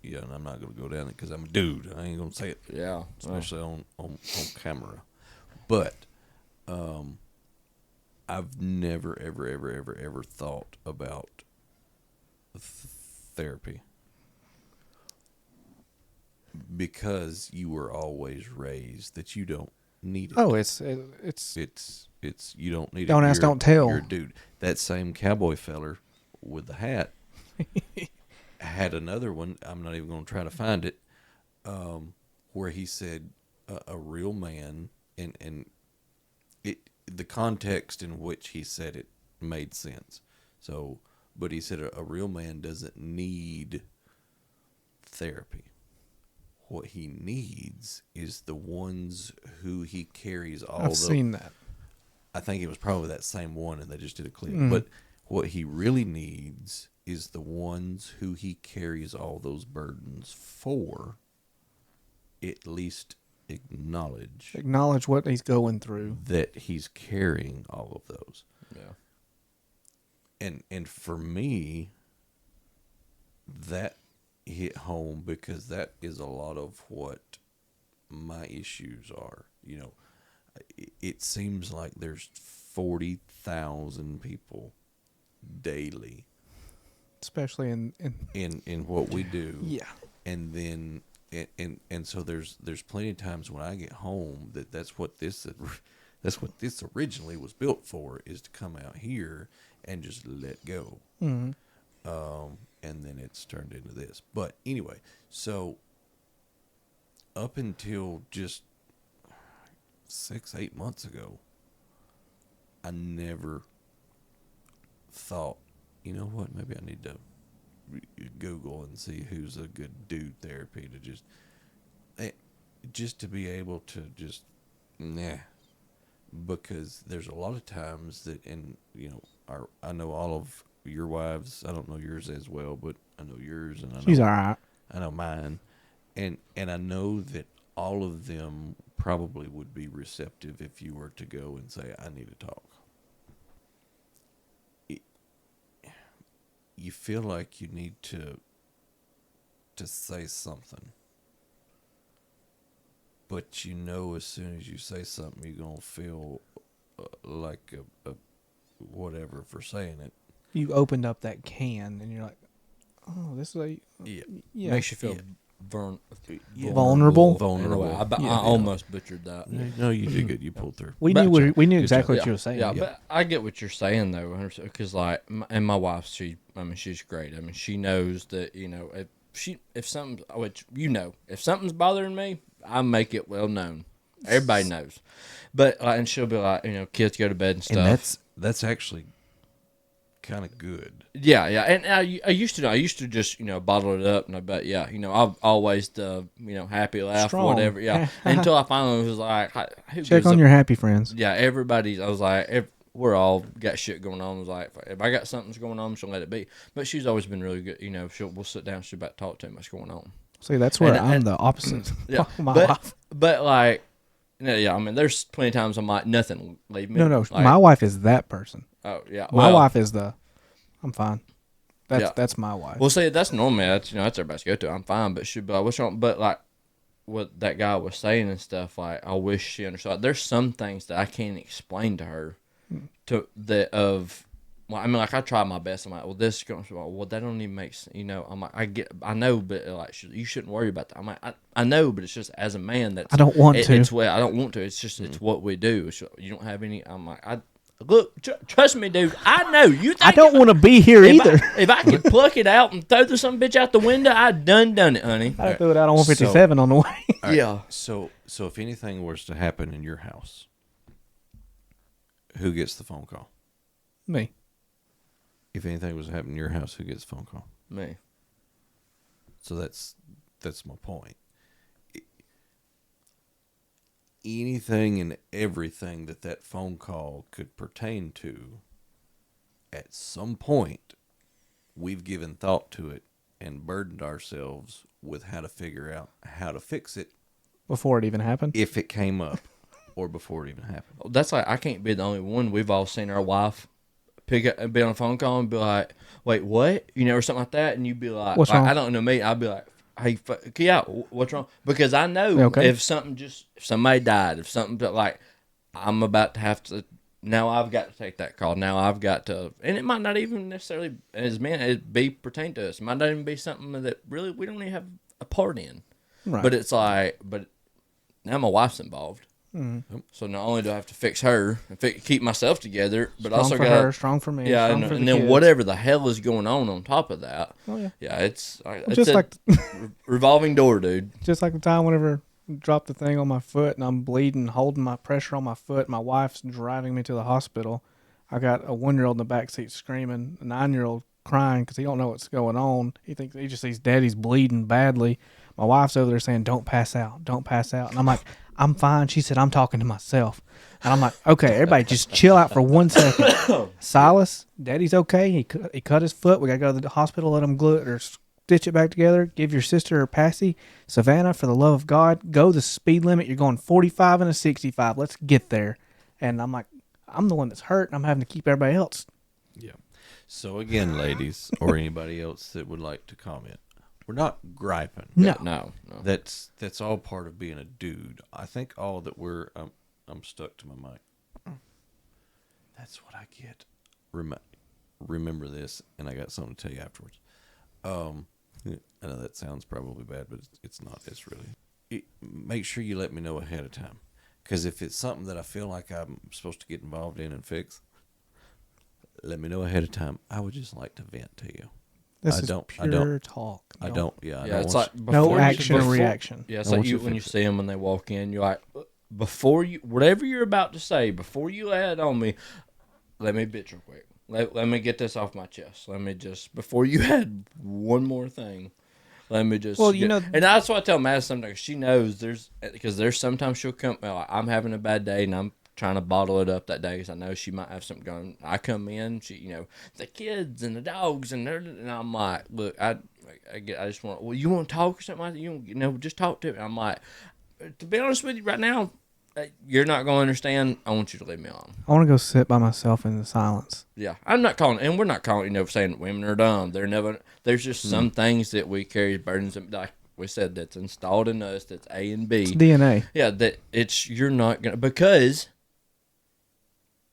and I'm not gonna go down it because I'm a dude. I ain't gonna say it. Yeah, especially on camera. But I've never ever thought about therapy because you were always raised that you don't need it. Oh, it's you don't need it. Don't ask, don't tell. You're a dude. That same cowboy feller with the hat had another one. I'm not even going to try to find it. Where he said a real man, and the context in which he said it made sense. So, but he said a real man doesn't need therapy. What he needs is the ones who he carries all. I've seen that. I think it was probably that same one, and they just did a clip. But what he really needs is the ones who he carries all those burdens for. At least acknowledge what he's going through, that he's carrying all of those. Yeah. And for me, that hit home because that is a lot of what my issues are. It seems like there's 40,000 people daily, especially in what we do. Yeah. And then and so there's plenty of times when I get home that's what this originally was built for, is to come out here and just let go. Mm-hmm. And then it's turned into this. But anyway, so up until just 6-8 months ago, I never thought, you know what, maybe I need to Google and see who's a good dude therapy to just to be able to just because there's a lot of times that, and I know all of your wives, I don't know yours as well, but I know yours, and she's all right. I know mine, and I know that all of them probably would be receptive if you were to go and say, I need to talk. You feel like you need to say something, but as soon as you say something, you're gonna feel like a whatever for saying it. You opened up that can, and you're like, "Oh, this is yeah." Makes you feel vulnerable. I almost butchered that. No, you did good. You pulled through. We knew exactly what you were saying. Yeah, but I get what you're saying though, because like, and my wife, she's great. I mean, she knows that if something's bothering me, I make it well known. Everybody knows. But and she'll be like, kids go to bed and stuff. And that's actually kind of good. Yeah. And I used to just bottle it up, but I've always the happy laugh, Strong. whatever. Yeah. Until I finally was like, who Check gives on a- your happy friends. Yeah, everybody's. I was like, we're all got shit going on. I was like, if I got something's going on, she'll let it be. But she's always been really good. We'll sit down. She's about to talk too much going on. See, that's where And- I'm and- the opposite. Yeah, My but wife. but like, I mean, there's plenty of times I'm like, nothing, leave me. No, Like, my wife is that person. Oh yeah, My well, wife is I'm fine. Yeah. That's my wife. Well, see, that's normally that's everybody's go to. I'm fine, but she'd be like, what's wrong? But like, what that guy was saying and stuff, like, I wish she understood. There's some things that I can't explain to her. Well, I mean, like, I try my best. I'm like, well, this is going to, well, that don't even make sense. I'm like, I know, but like, you shouldn't worry about that. I'm like, I know, but it's just as a man that's I don't want to. It's what I don't want to. It's just it's what we do. You don't have any. I'm like, look, trust me, dude. I know you. Think I don't want to be here either. if I could pluck it out and throw some bitch out the window, I'd done it, honey. I threw it out on 157 on the way. All right, Yeah. So if anything was to happen in your house, who gets the phone call? Me. If anything was to happen in your house, who gets the phone call? Me. So that's my point. Anything and everything that phone call could pertain to, at some point, we've given thought to it and burdened ourselves with how to figure out how to fix it Before it even happened. if it came up or before it even happened. That's like, I can't be the only one. We've all seen our wife pick up and be on a phone call and be like, wait, what? Or something like that. And you'd be like, What's wrong? I don't know me. I'd be like, hey, what's wrong? Because I know Okay. if somebody died, if something like, I'm about to have to, now I've got to take that call. Now I've got to, and it might not even necessarily, as men, it be pertain to us. It might not even be something that really we don't even have a part in. Right. But it's like, now my wife's involved. Mm-hmm. So not only do I have to fix her and keep myself together, but Strong also for got her, strong for me. yeah, strong and, for and the then kids. whatever the hell is going on top of that. Oh yeah. Yeah, it's Just a like revolving door, dude. just like the time whenever I dropped the thing on my foot and I'm bleeding, holding my pressure on my foot. My wife's driving me to the hospital. I got a 1-year-old in the back seat screaming, a 9-year-old crying because he don't know what's going on. He just sees daddy's bleeding badly. My wife's over there saying, "Don't pass out, don't pass out," and I'm like, "I'm fine." She said, "I'm talking to myself," and I'm like, "Okay, everybody, just chill out for 1 second." Silas, daddy's okay. He cut his foot. We gotta go to the hospital. Let him glue it or stitch it back together. Give your sister her passy. Savannah, for the love of God, go the speed limit. You're going 45 and a 65. Let's get there. And I'm like, I'm the one that's hurt, and I'm having to keep everybody else. Yeah. So again, ladies, or anybody else that would like to comment, we're not griping. No. No. That's all part of being a dude. I think all that we're I'm stuck to my mic. That's what I get. Remember this, and I got something to tell you afterwards. I know that sounds probably bad, but it's not. It's really. Make sure you let me know ahead of time, because if it's something that I feel like I'm supposed to get involved in and fix, let me know ahead of time. I would just like to vent to you. This I is don't- pure talk. I don't. Yeah. I Yeah, don't it's want like No before you- action or before- reaction. Yeah, it's I like want you you to when you fix see them when they walk in, you're like, before you whatever you're about to say, before you lay it on me, let me bitch real quick. Let me get this off my chest. Let me just before you add one more thing. Let me just Well, you know- and that's what I tell Matt sometimes. She knows there's sometimes she'll come. Like, I'm having a bad day and I'm trying to bottle it up that day because I know she might have something going. I come in, the kids and the dogs and I'm like, look, I just want. Well, you want to talk or something like that? Just talk to me. I'm like, to be honest with you, right now, you're not going to understand. I want you to leave me alone. I want to go sit by myself in the silence. Yeah, I'm not calling, and we're not calling, saying that women are dumb. They're never. There's just some things that we carry as burdens, like we said, that's installed in us. That's A and B. It's DNA. Yeah, that you're not gonna, because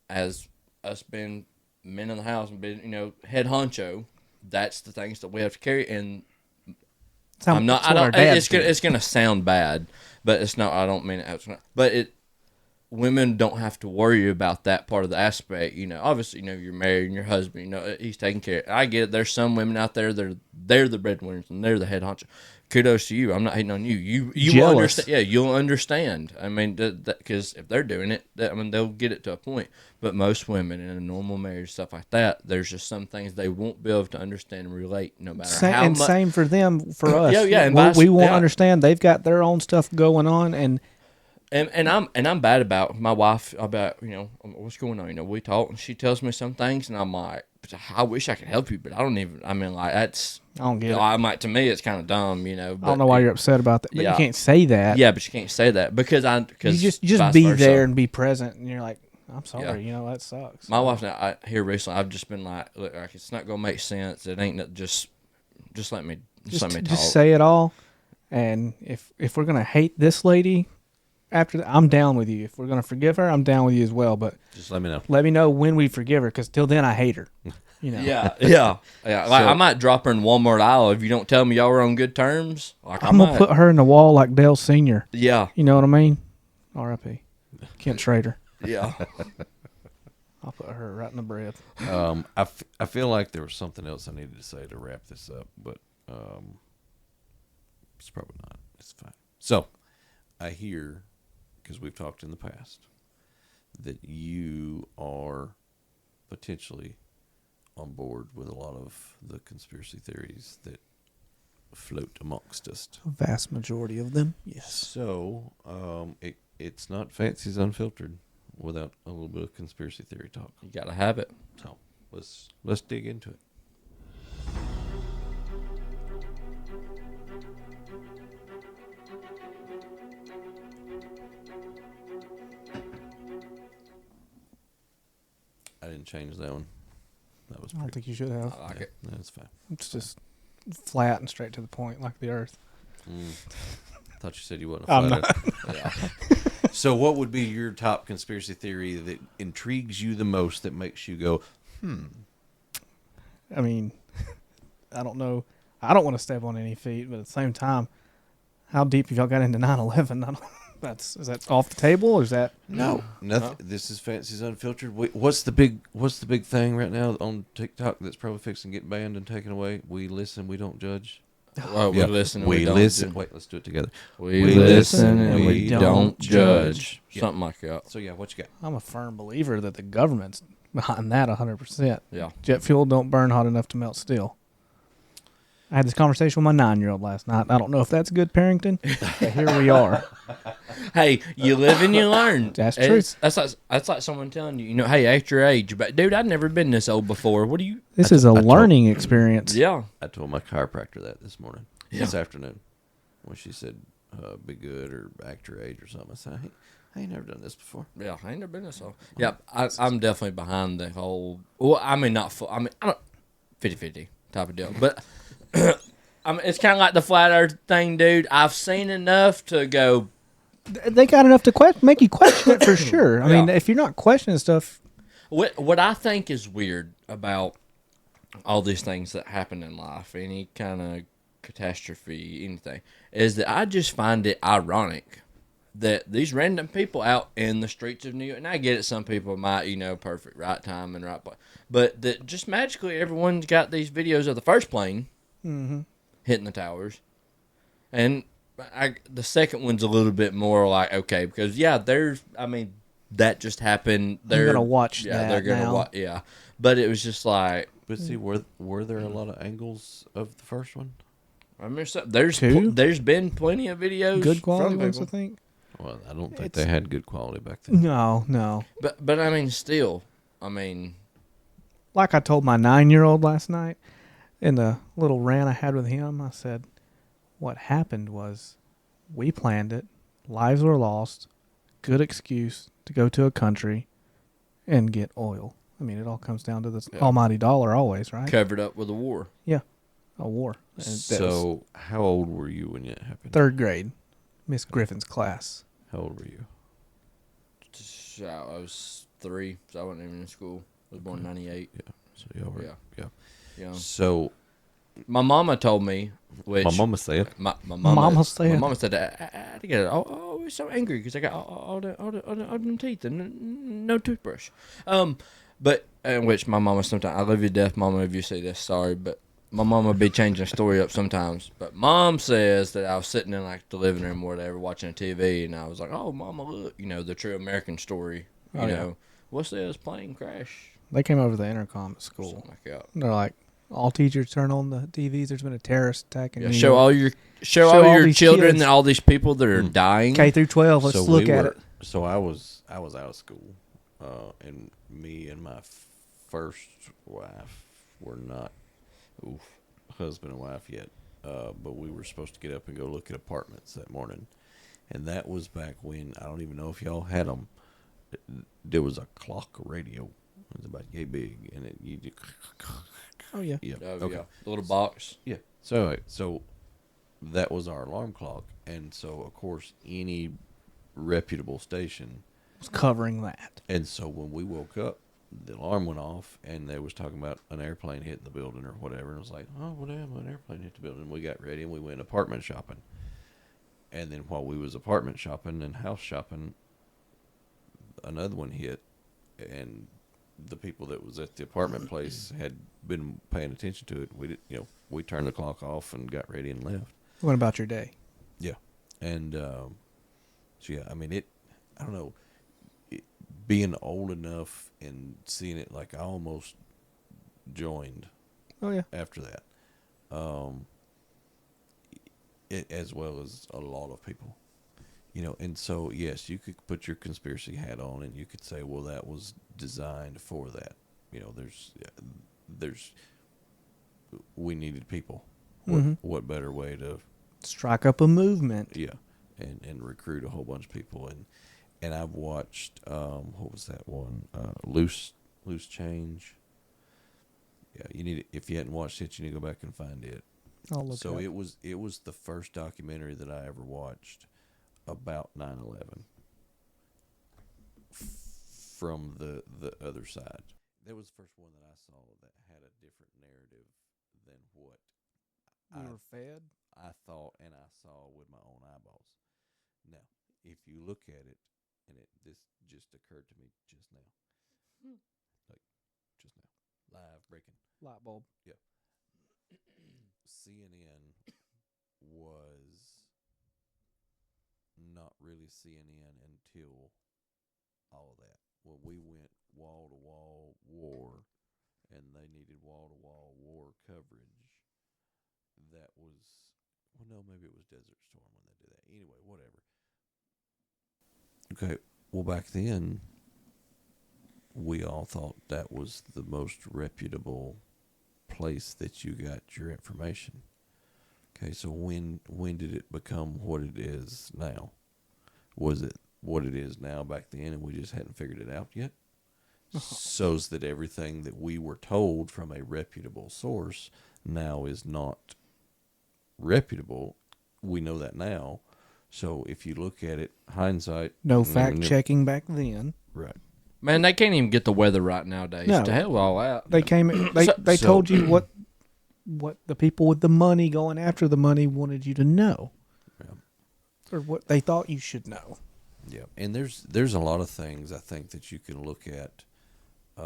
as us being men in the house and being head honcho, that's the things that we have to carry. And It's how- I'm not. it's I what our don't. dads It's gonna. did. It's gonna sound bad, but it's not. I don't mean it. It's not, but it. Women don't have to worry about that part of the aspect. Obviously, you're married and your husband. He's taking care. I get it. There's some women out there. They're the breadwinners and they're the head honcho. kudos to you. I'm not hating on you. You will Jealous. understand. Yeah, you'll understand. I mean, because if they're doing it, I mean, they'll get it to a point. But most women in a normal marriage, stuff like that, there's just some things they won't be able to understand and relate, no matter how And much. same for them, for us. Yeah, and we won't yeah. understand. They've got their own stuff going on, and And I'm bad about my wife about what's going on. We talk and she tells me some things and I'm like, I wish I could help you, but I don't even. I mean, like that's. I don't get it. I'm like, to me it's kind of dumb, But I don't know why you're upset about that. But you can't say that. Yeah, but you can't say that because you just vice be versa. there and be present, and you're like, I'm sorry, Yeah. that sucks. My wife now, here recently, I've just been like, look, like it's not gonna make sense. It ain't just let me let me talk. Just say it all, and if we're gonna hate this lady, after that, I'm down with you. If we're gonna forgive her, I'm down with you as well. But Just let me know. let me know when we forgive her, because till then I hate her. Yeah. Like I might drop her in Walmart aisle if you don't tell me y'all were on good terms. Like I'm gonna put her in the wall like Dale Senior. Yeah. You know what I mean? R.I.P. Kent Schrader. Yeah. I'll put her right in the bread. I feel like there was something else I needed to say to wrap this up, but it's probably not. It's fine. So, I hear, because we've talked in the past, that you are potentially on board with a lot of the conspiracy theories that float amongst us. A vast majority of them, yes. So, it's not Fancy's Unfiltered without a little bit of conspiracy theory talk. You gotta have it. So, let's dig into it. I didn't change that one. That was I don't pretty. think you should have. I like it. That's fine. It's just flat and straight to the point, like the Earth. Thought you said you wasn't. I'm not. Yeah. So, what would be your top conspiracy theory that intrigues you the most? That makes you go, I mean, I don't know. I don't want to step on any feet, but at the same time, how deep have y'all got into 9/11? I don't. Is that off the table, or is that No, nothing. This is Fancy's Unfiltered. What's the big thing right now on TikTok that's probably fixing to get banned and taken away? We listen, we don't judge. Oh, we listen. And we don't listen. ju- Wait, let's do it together. We listen and we don't judge. judge. Yeah. Something like that. So yeah, what you got? I'm a firm believer that the government's behind that 100%. Yeah. Jet fuel don't burn hot enough to melt steel. I had this conversation with my 9-year-old last night. I don't know if that's good parenting, but here we are. Hey, you live and you learn. That's true. That's like someone telling you, hey, act your age. But dude, I've never been this old before. What do you? This is a learning experience. Yeah. I told my chiropractor that this morning, Yeah. this afternoon, when she said, "Be good" or "act your age" or something. I said, I ain't never done this before. Yeah, I ain't never been this old. Yeah, I'm definitely behind the whole. Well, I mean, not full. I mean, I don't 50-50 type of deal, but. I mean, it's kind of like the flat Earth thing, dude. I've seen enough to go. They got enough to make you question it for sure. I mean, Yeah. if you're not questioning stuff, What I think is weird about all these things that happen in life, any kind of catastrophe, anything, is that I just find it ironic that these random people out in the streets of New York, and I get it, some people might, perfect right time and right place, but that just magically everyone's got these videos of the first plane hitting the towers, and the second one's a little bit more like, okay, because that just happened. they're gonna watch yeah, that they're gonna now. watch, yeah, but it was just like, But see, were there a lot of angles of the first one? I mean, there's Two? there's been plenty of videos, Good quality from ones, I people. think. Well, I don't think It's- they had good quality back then. No. But I mean, still, I mean, Like I told my 9-year-old last night in the little rant I had with him, I said, what happened was we planned it. Lives were lost. Good excuse to go to a country and get oil. I mean, it all comes down to this almighty dollar always, right? covered up with a war. A war. And that was So, how old were you when it happened? 3rd grade, Miss Griffin's class. How old were you? I was 3, so I wasn't even in school. I was born in '98. So y'all were. Yeah. Yeah. Yeah. So My mama told me, which my mama said, my Mama said. my mama said I get it. Oh, we're so angry because I got all them teeth and no toothbrush. But which my mama sometimes, I love you to death, mama, if you say this, sorry, but my mom would be changing the story up sometimes. But Mom says that I was sitting in like the living room or whatever watching a TV, and I was like, "Oh, Mama, look!" You know, the true American story. You Oh, yeah. know, what's this plane crash? They came over the intercom at school. Something like that. They're like, all teachers turn on the TVs. There's been a terrorist attack in Yeah, New show York. all your Show all your these children kids. and all these people that are dying. K through 12. Let's look at it. So I was out of school, and me and my first wife were not husband and wife yet, but we were supposed to get up and go look at apartments that morning, and that was back when I don't even know if y'all had them. There was a clock radio. It was about yay big, and you Oh, yeah. yeah, Oh, okay. yeah. The little box. Yeah. So that was our alarm clock, and so of course any reputable station. Was covering that. And so when we woke up, the alarm went off, and they was talking about an airplane hitting the building or whatever. And it was like, oh, well, damn, an airplane hit the building. We got ready, and we went apartment shopping. And then while we was apartment shopping and house shopping, another one hit, and the people that was at the apartment place had been paying attention to it. We did, we turned the clock off and got ready and left. What about your day? Yeah, and so yeah, I mean I don't know, being old enough and seeing it, like I almost joined. Oh, yeah. After that, as well as a lot of people, and so yes, you could put your conspiracy hat on and you could say, well, that was designed for that. There's we needed people. What better way to Strike up a movement. yeah, and recruit a whole bunch of people, and I've watched what was that one, loose change. Yeah, you need, if you hadn't watched it, you need to go back and find it. I'll look So it up. it was the first documentary that I ever watched about 9/11 from the other side. That was the first one that I saw that had a different narrative than what You were fed? I thought and I saw with my own eyeballs. Now, if you look at it, and this just occurred to me just now, like just now, live breaking. Light bulb. Yeah. CNN was not really CNN until all of that. When we went wall to wall war, and they needed wall to wall war coverage, that was, well, no, maybe it was Desert Storm when they did that. Anyway, whatever. Okay, well, back then, we all thought that was the most reputable place that you got your information. Okay, so when did it become what it is now? Was it what it is now back then, and we just hadn't figured it out yet? So's that everything that we were told from a reputable source now is not reputable. We know that now. So if you look at it, hindsight. No fact checking back then. Right. Man, they can't even get the weather right nowadays. No. To hell with all that. They came. They told you what the people with the money going after the money wanted you to know, or what they thought you should know. Yeah, and there's a lot of things I think that you can look at. I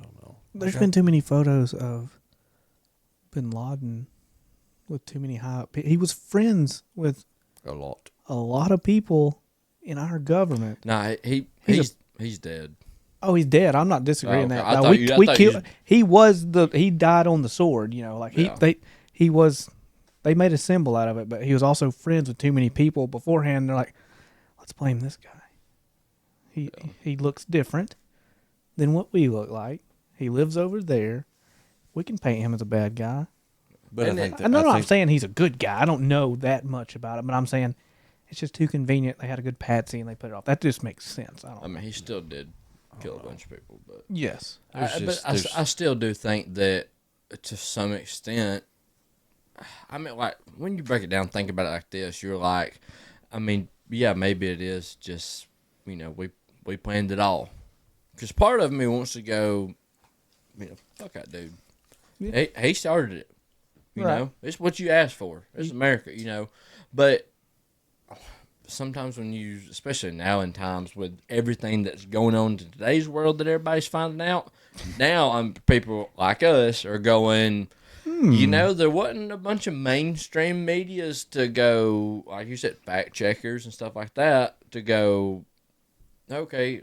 don't know. There's been too many photos of Bin Laden with too many high. He was friends with A lot. a lot of people in our government. Nah, he's dead. Oh, he's dead. I'm not disagreeing Oh, okay. that. I No, thought you- I we thought killed. He died on the sword. Like Yeah. he was. They made a symbol out of it, but he was also friends with too many people beforehand. They're like, let's blame this guy. He looks different than what we look like. He lives over there. We can paint him as a bad guy. But And I think I'm not saying he's a good guy. I don't know that much about him, but I'm saying it's just too convenient. They had a good patsy and they put it off. That just makes sense. I I mean, he still did kill a bunch of people, but yes. I still do think that to some extent. I mean, like when you break it down, think about it like this. You're like, I mean, yeah, maybe it is just we planned it all. Because part of me wants to go, fuck that dude. Yeah. He started it. You Right. know, it's what you asked for. It's America. But sometimes when you, especially now in times with everything that's going on in today's world that everybody's finding out, now people like us are going, you know, there wasn't a bunch of mainstream medias to go, like you said, fact checkers and stuff like that, to go, okay,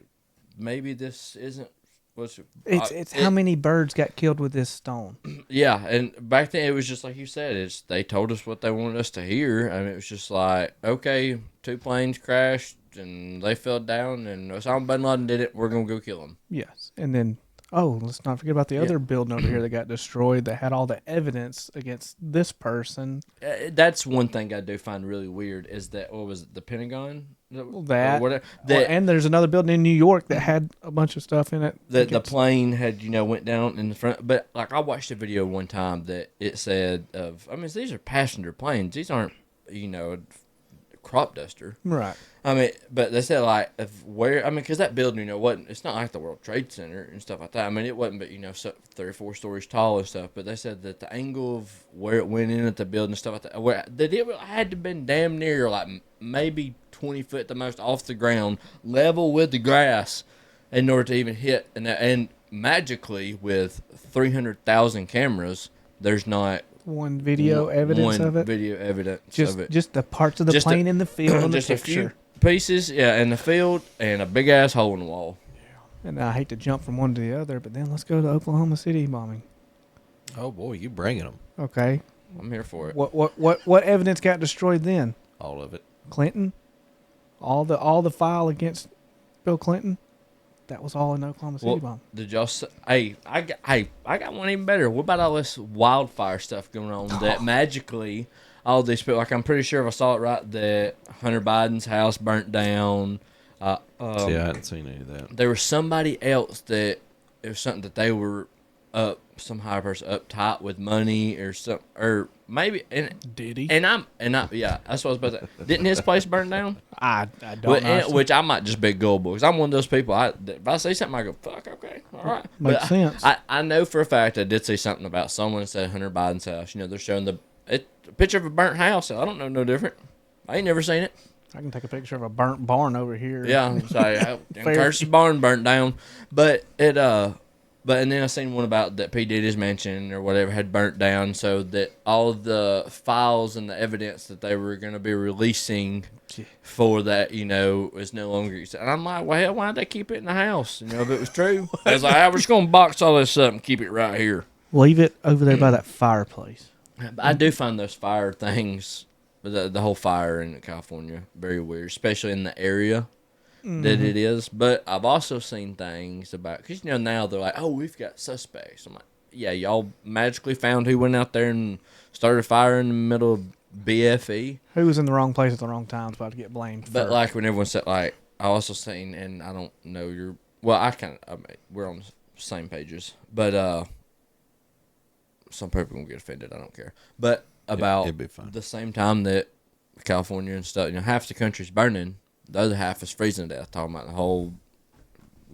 maybe this isn't what's It's how many birds got killed with this stone. yeah, and back then it was just like you said. They told us what they wanted us to hear. I mean, it was just like, okay, 2 planes crashed and they fell down, and Osama bin Laden did it. We're gonna go kill him. Yes, and then let's not forget about the other building over here that got destroyed that had all the evidence against this person. That's one thing I do find really weird is that, what was it, the Pentagon? That, whatever. And there's another building in New York that had a bunch of stuff in it. The plane had, went down in the front. But, like, I watched a video one time that it said these are passenger planes. These aren't, a crop duster. Right. I mean, but they said, like, because that building, it's not like the World Trade Center and stuff like that. I mean, it wasn't, but, 3 or 4 stories tall and stuff. But they said that the angle of where it went in at the building and stuff like that, it had to have been damn near, like, maybe 20 foot at the most off the ground, level with the grass, in order to even hit. And magically, with 300,000 cameras, there's not one video evidence of it. Video evidence of it. Just the parts of the plane in the field in the just picture. A few pieces, in the field, and a big ass hole in the wall. And I hate to jump from one to the other, but then let's go to Oklahoma City bombing. Oh boy, you bringing them? Okay. I'm here for it. What evidence got destroyed then? All of it. Clinton, all the file against Bill Clinton, that was all in Oklahoma City bomb. Did y'all? I got one even better. What about all this wildfire stuff going on that magically all these people? Like, I'm pretty sure if I saw it right, that Hunter Biden's house burnt down. I hadn't seen any of that. There was somebody else that it was something that they were some higher person uptight with money or something, or maybe. Did he? And I'm yeah, that's what I was about to say. Didn't his place burn down? I don't know. Which I might just be gullible, because I'm one of those people. If I see something, I go, fuck, okay, all right. Makes sense. I know for a fact I did see something about someone that said Hunter Biden's house. They're showing a picture of a burnt house. I don't know no different. I ain't never seen it. I can take a picture of a burnt barn over here. Yeah, so curse the barn burnt down. But and then I seen one about that P. Diddy's mansion or whatever had burnt down, so that all of the files and the evidence that they were going to be releasing for that, is no longer. And I'm like, well, hell, why'd they keep it in the house? If it was true, I was like, we're just going to box all this up and keep it right here. Leave it over there by that fireplace. I do find those fire things, the whole fire in California, very weird, especially in the area that it is. But I've also seen things about, because now they're like, oh, we've got suspects. I'm like, yeah, y'all magically found who went out there and started a fire in the middle of BFE. Who was in the wrong place at the wrong time is about to get blamed. But like when everyone said, like, I also seen, and I don't know we're on the same pages, but some people gonna get offended. I don't care. But about it'd be fine. The same time that California and stuff, half the country's burning, the other half is freezing to death. Talking about the whole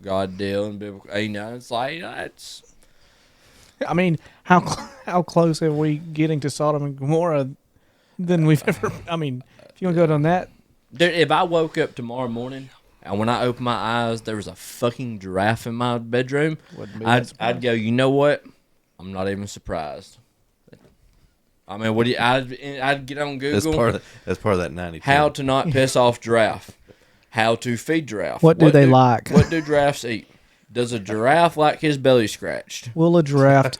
God deal and biblical. It's like it's. I mean, how close are we getting to Sodom and Gomorrah than we've ever? I mean, if you want to go on that, dude, if I woke up tomorrow morning and when I opened my eyes there was a fucking giraffe in my bedroom, I'd go, you know what? I'm not even surprised. I mean, I'd get on Google. That's part of that 92. How to not piss off giraffe. How to feed giraffe. What do they like? What do giraffes eat? Does a giraffe like his belly scratched? Will a giraffe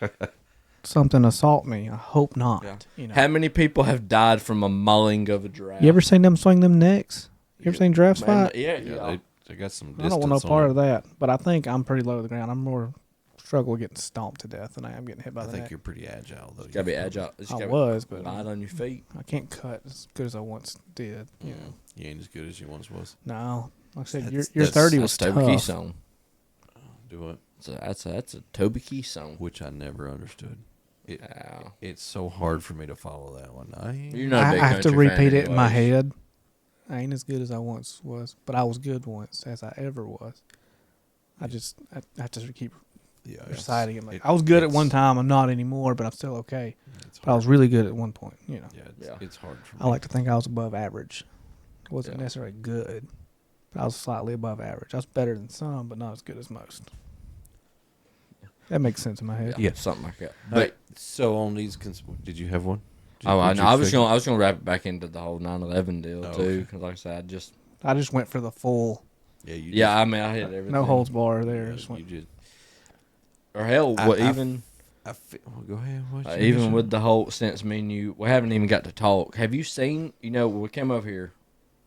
something assault me? I hope not. Yeah. How many people have died from a mauling of a giraffe? You ever seen them swing them necks? You ever seen giraffes fight? Yeah. They got some distance. I don't want no part of that, but I think I'm pretty low to the ground. I'm more struggle getting stomped to death than I am getting hit by the neck. I think you're pretty agile, though. You gotta be agile. I was, but light on your feet. I can't cut as good as I once did. You know, you ain't as good as you once was. No, like I said, your 30 was Toby tough. Keith song. Do what? So that's a Toby Keith song, which I never understood. It's so hard for me to follow that one. You're not a big I have to repeat it in my anyways. head. I ain't as good as I once was, but I was good once as I ever was. I have to keep reciting it. I was good at one time. I'm not anymore, but I'm still okay. But I was really good at one point. It's hard for me. I like to think I was above average. wasn't Yeah. necessarily good. I was slightly above average. I was better than some, but not as good as most. That makes sense in my head. Yeah, Yeah. something like that. But But so on these, did you have one? oh, I Would know. you I was figure- gonna wrap it back into the whole 9/11 deal Oh, too, okay. because like I said, I just went for the full, Yeah, you. yeah, I mean, I hit everything. no holds bar there. Yeah, Just you went, just. Or hell, I- what I- even Well, go ahead. even with the whole since me and you, we haven't even got to talk. Have you seen? You know, we came over here,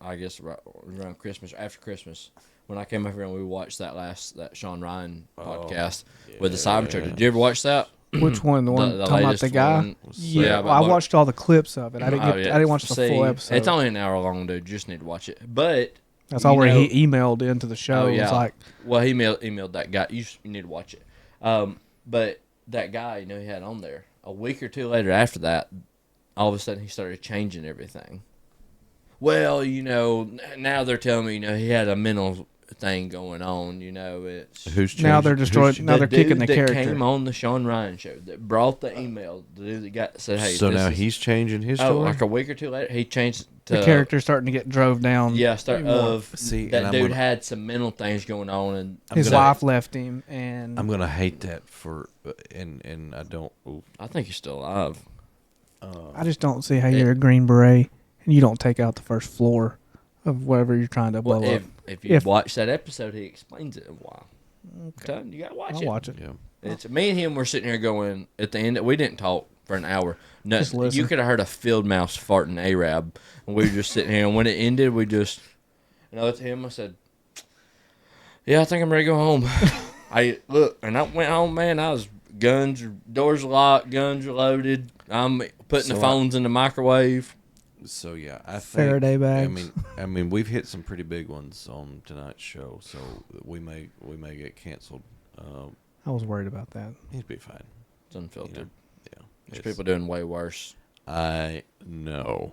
I guess around Christmas, after Christmas, when I came over here and we watched that Sean Ryan podcast with the Cybertruck. Did you ever watch that? which one? The one The talking about latest the guy? one. Yeah, but well, I look- watched all the clips of it. I didn't Oh, get. yeah. I didn't watch the See, full episode. It's only an hour long, dude. You just need to watch it. But That's all you where know- he emailed into the show. Oh, It was yeah. like, Well, he emailed that guy. You need to watch it. But that guy, you know, he had on there a week or two later. After that, all of a sudden he started changing everything. Well, you know, now they're telling me, you know, he had a mental thing going on. You know, it's Who's now they're changed- destroyed. who's- Now they're kicking dude the that character. came on the Sean Ryan show that brought the email. The dude that got said, "Hey, So this now is- he's changing his oh, story. like a week or two later, he changed to The character starting to get drove down. Yeah, start even more. of See, that and I'm dude gonna- had some mental things going on, and His gonna- wife left him, and I'm gonna hate that for, and I don't. I think he's still alive. I just don't see how you're a Green Beret and you don't take out the first floor of whatever you're trying to blow Well, up. if you If- watch that episode, he explains it a while. I'm telling you, you gotta watch I'll it. watch it. Yeah. It's me and him. We're sitting here going at the end. We didn't talk for an hour. No, Just listen. you could have heard a field mouse farting Arab, and we were just sitting here. And when it ended, we just, you know, to him, I said, "Yeah, I think I'm ready to go home." I look, and I went home. Man, I was doors locked, guns loaded. I'm putting the So phones in the microwave. So yeah, I think Faraday bags. I mean, we've hit some pretty big ones on tonight's show, so we may get canceled. I was worried about that. He'd be fine. It's unfiltered. Yeah, There's it's- people doing way worse I know.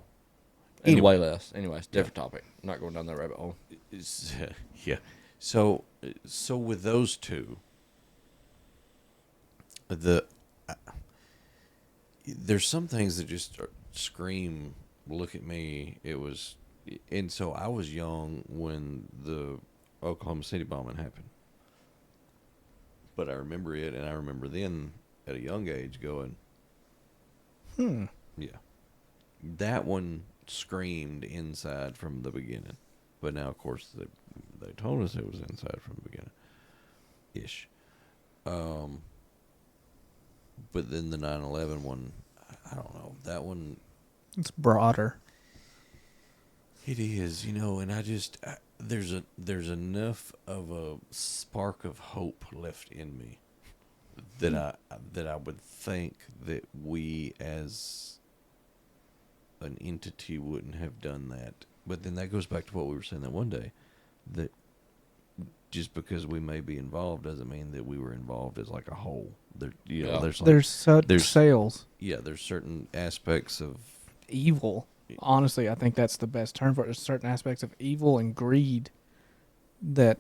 and Anyway. way less. Anyways, different topic. I'm not going down that rabbit hole. Yeah. So with those two, there's some things that just scream, "Look at me!" It was, and so I was young when the Oklahoma City bombing happened, but I remember it, and I remember then at a young age going, yeah, that one screamed inside from the beginning, but now of course they told us it was inside from the beginning, ish. But then the 9/11 one, I don't know, that one. It's broader. It is, you know, and there's enough of a spark of hope left in me that I would think that we as an entity wouldn't have done that. But then that goes back to what we were saying that one day, that just because we may be involved doesn't mean that we were involved as like a whole. There, you know, Yeah. there's like, There's such there's- sales. yeah, there's certain aspects of Evil. Honestly, I think that's the best term for it. There's certain aspects of evil and greed that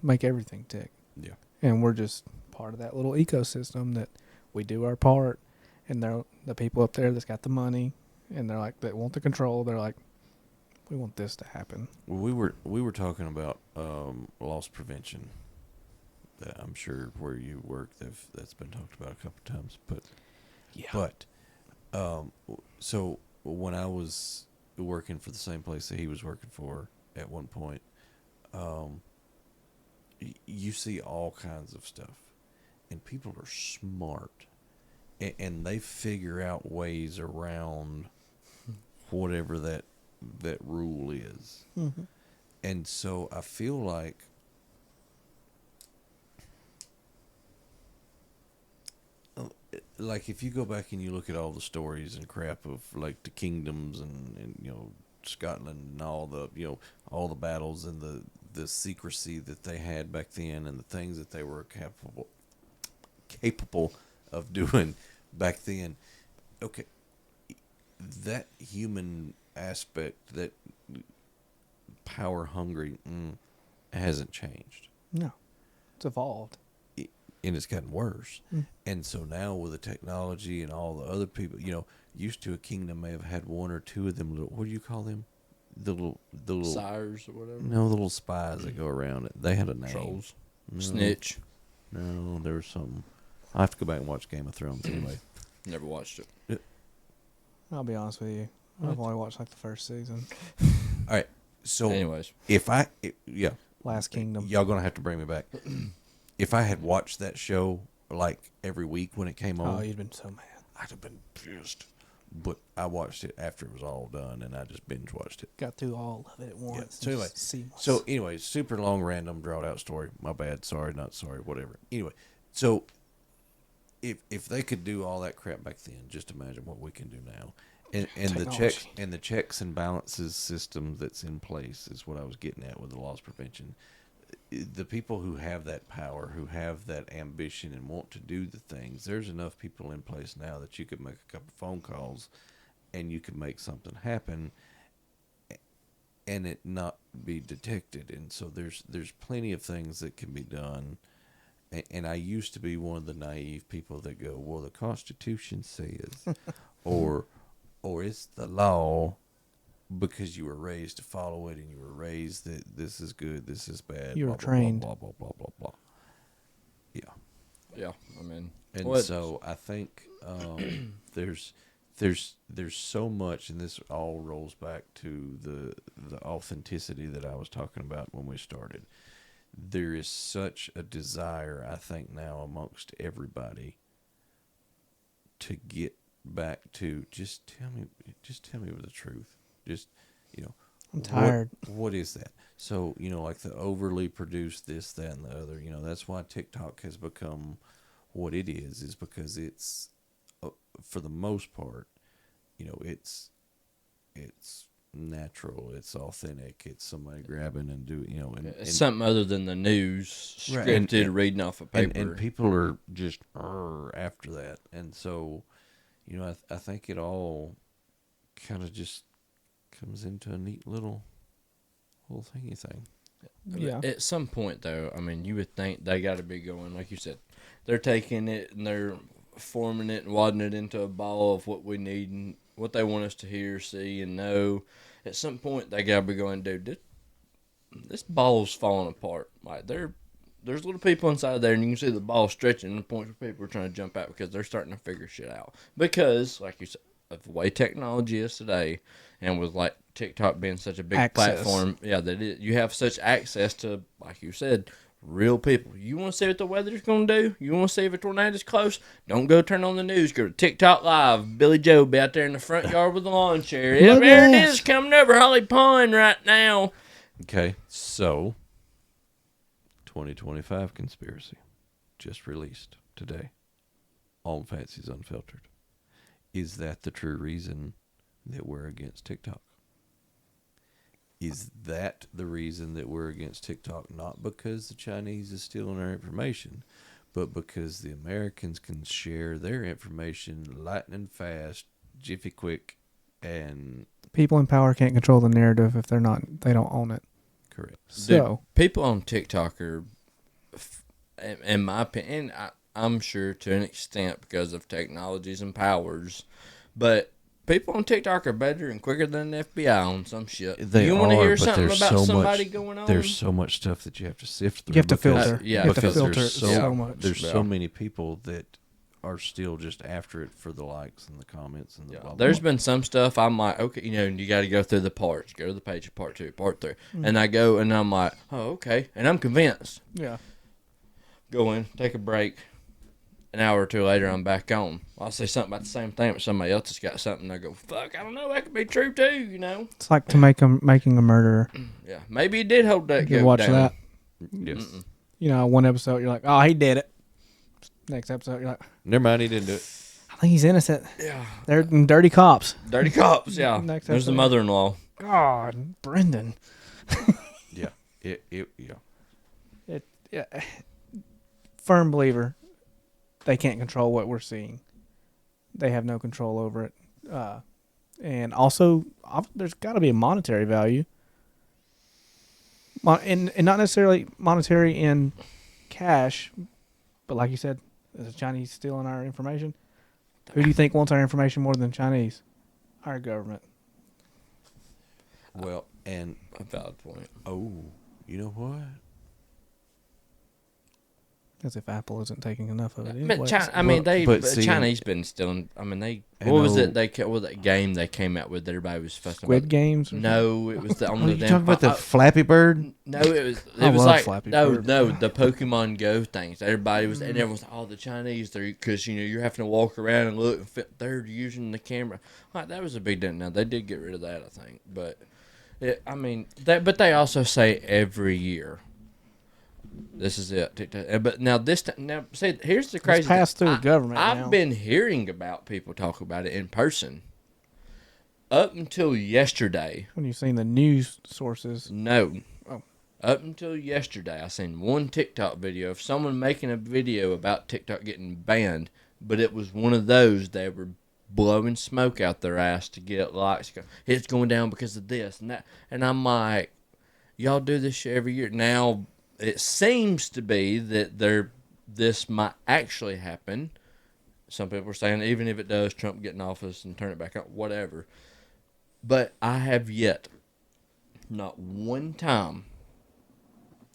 make everything tick. yeah. And we're just part of that little ecosystem that we do our part. And they're the people up there that's got the money, and they're like, that want the control. They're like, we want this to happen. Well, we were talking about loss prevention. I'm sure where you work, that's been talked about a couple times. But Yeah. but so when I was working for the same place that he was working for at one point, you see all kinds of stuff, and people are smart, and they figure out ways around whatever that rule is. Mm-hmm. And so I feel like if you go back and you look at all the stories and crap of like the kingdoms and you know Scotland and all the, you know, all the battles and the secrecy that they had back then and the things that they were capable of doing back then. Okay, that human aspect, that power hungry, hasn't changed. No. It's evolved. And it's gotten worse. Mm. And so now with the technology and all the other people, you know, used to a kingdom may have had one or two of them little, what do you call them? the little Sires or whatever. no, the little spies that go around it. They had a name. Trolls. No, Snitch. No, there was something. I have to go back and watch Game of Thrones anyway. Never watched it. I'll be honest with you. I've only watched like the first season. All right. So Anyways, yeah, Last Kingdom. y'all gonna have to bring me back. If I had watched that show like every week when it came Oh, on, you'd been so mad. I'd have been pissed. But I watched it after it was all done, and I just binge watched it. Got through all of it at once. So anyway, Just seamless. So anyway, super long, random, drawn out story. My bad. Sorry, not sorry. Whatever. Anyway, so if they could do all that crap back then, just imagine what we can do now. And the checks and balances system that's in place is what I was getting at with the loss prevention. The people who have that power, who have that ambition and want to do the things, there's enough people in place now that you could make a couple phone calls and you could make something happen and it not be detected. And so there's plenty of things that can be done. And I used to be one of the naive people that go, well, the Constitution says, or it's the law, because you were raised to follow it and you were raised that this is good, this is bad. You were blah, blah, trained. Blah, blah, blah, blah, blah. Yeah. yeah. I mean, And so I think there's so much, and this all rolls back to the authenticity that I was talking about when we started. There is such a desire, I think, now amongst everybody to get back to just tell me the truth. Just, I'm tired. What is that? So, like the overly produced this, that, and the other, that's why TikTok has become what it is because it's, for the most part, it's natural, it's authentic, it's somebody grabbing and doing, it's something other than the news, scripted, reading off a paper. And people are just after that. And so, I think it all kind of just comes into a neat little thingy thing. Yeah. At some point, though, I mean, you would think they got to be going, like you said, they're taking it and they're forming it and wadding it into a ball of what we need and what they want us to hear, see, and know. At some point, they got to be going, dude, this ball's falling apart. Like, there's little people inside there, and you can see the ball stretching, and the points where people are trying to jump out because they're starting to figure shit out. Because, like you said, of the way technology is today, and with like TikTok being such a big platform, you have such access to, like you said, real people. You want to see what the weather's going to do? You want to see if a tornado's close? Don't go turn on the news. Go to TikTok Live. Billy Joe be out there in the front yard with a lawn chair. Yeah, there it is, coming over Holly Pond right now. Okay, so 2025 conspiracy just released today on Fancy's Unfiltered. Is that the true reason that we're against TikTok? Is that the reason that we're against TikTok? Not because the Chinese is stealing our information, but because the Americans can share their information lightning fast, jiffy quick, and People in power can't control the narrative if they don't own it. correct. So Dude, people on TikTok are, in my opinion, I'm sure to an extent because of technologies and powers, but people on TikTok are better and quicker than the FBI on some shit. They you want to are, hear but something there's about so somebody much, going on? There's so much stuff that you have to sift through. you have to because- filter. yeah, you have to because filter there's so much. There's so many people that are still just after it for the likes and the comments and the blah, blah, There's blah. been some stuff I'm like, okay, you got to go through the parts. Go to the page of part 2, part 3. And I go and I'm like, oh, okay. And I'm convinced. Yeah. Go in, take a break. An hour or two later, I'm back on. I'll say something about the same thing, but somebody else has got something. And I go, fuck, I don't know. That could be true too, It's like to making a murderer. Yeah, maybe he did hold that You goat watch down. that. Yes. One episode you're like, oh, he did it. Next episode you're like, Never mind, he didn't do it. I think he's innocent. Yeah. They're dirty cops. Dirty cops, yeah. Next There's the episode. mother-in-law. God, Brendan. Yeah. Yeah. Yeah. Firm believer. They can't control what we're seeing. They have no control over it. And also, there's got to be a monetary value. And not necessarily monetary in cash, but like you said, is the Chinese stealing our information? Who do you think wants our information more than Chinese? Our government. Well, and A valid point. you know what? As if Apple isn't taking enough of it. But Anyway. China, I mean, but see, Chinese been stealing. I mean, I what was know- it? What was that game they came out with? That everybody was fussing Squid about. Games? Or No, it was the on Are the you damn. talking about the I- Flappy Bird? No, it I was love like Flappy no, Bird. no, the Pokemon Go things. Everybody was and everyone's like, oh, the Chinese, they're because you're having to walk around and look. And they're using the camera. Like that was a big deal. Now they did get rid of that, I think, but I mean that. But they also say every year. This is it. TikTok. But now see, here's the crazy. It's passed thing. through the government I've now. been hearing about people talk about it in person. Up until yesterday, When you've seen the news sources. no. Oh. Up until yesterday, I seen one TikTok video of someone making a video about TikTok getting banned, but it was one of those they were blowing smoke out their ass to get likes. It's going down because of this and that. And I'm like, y'all do this shit every year. Now, it seems to be that this might actually happen. Some people are saying even if it does, Trump get in office and turn it back on, whatever. But I have yet, not one time,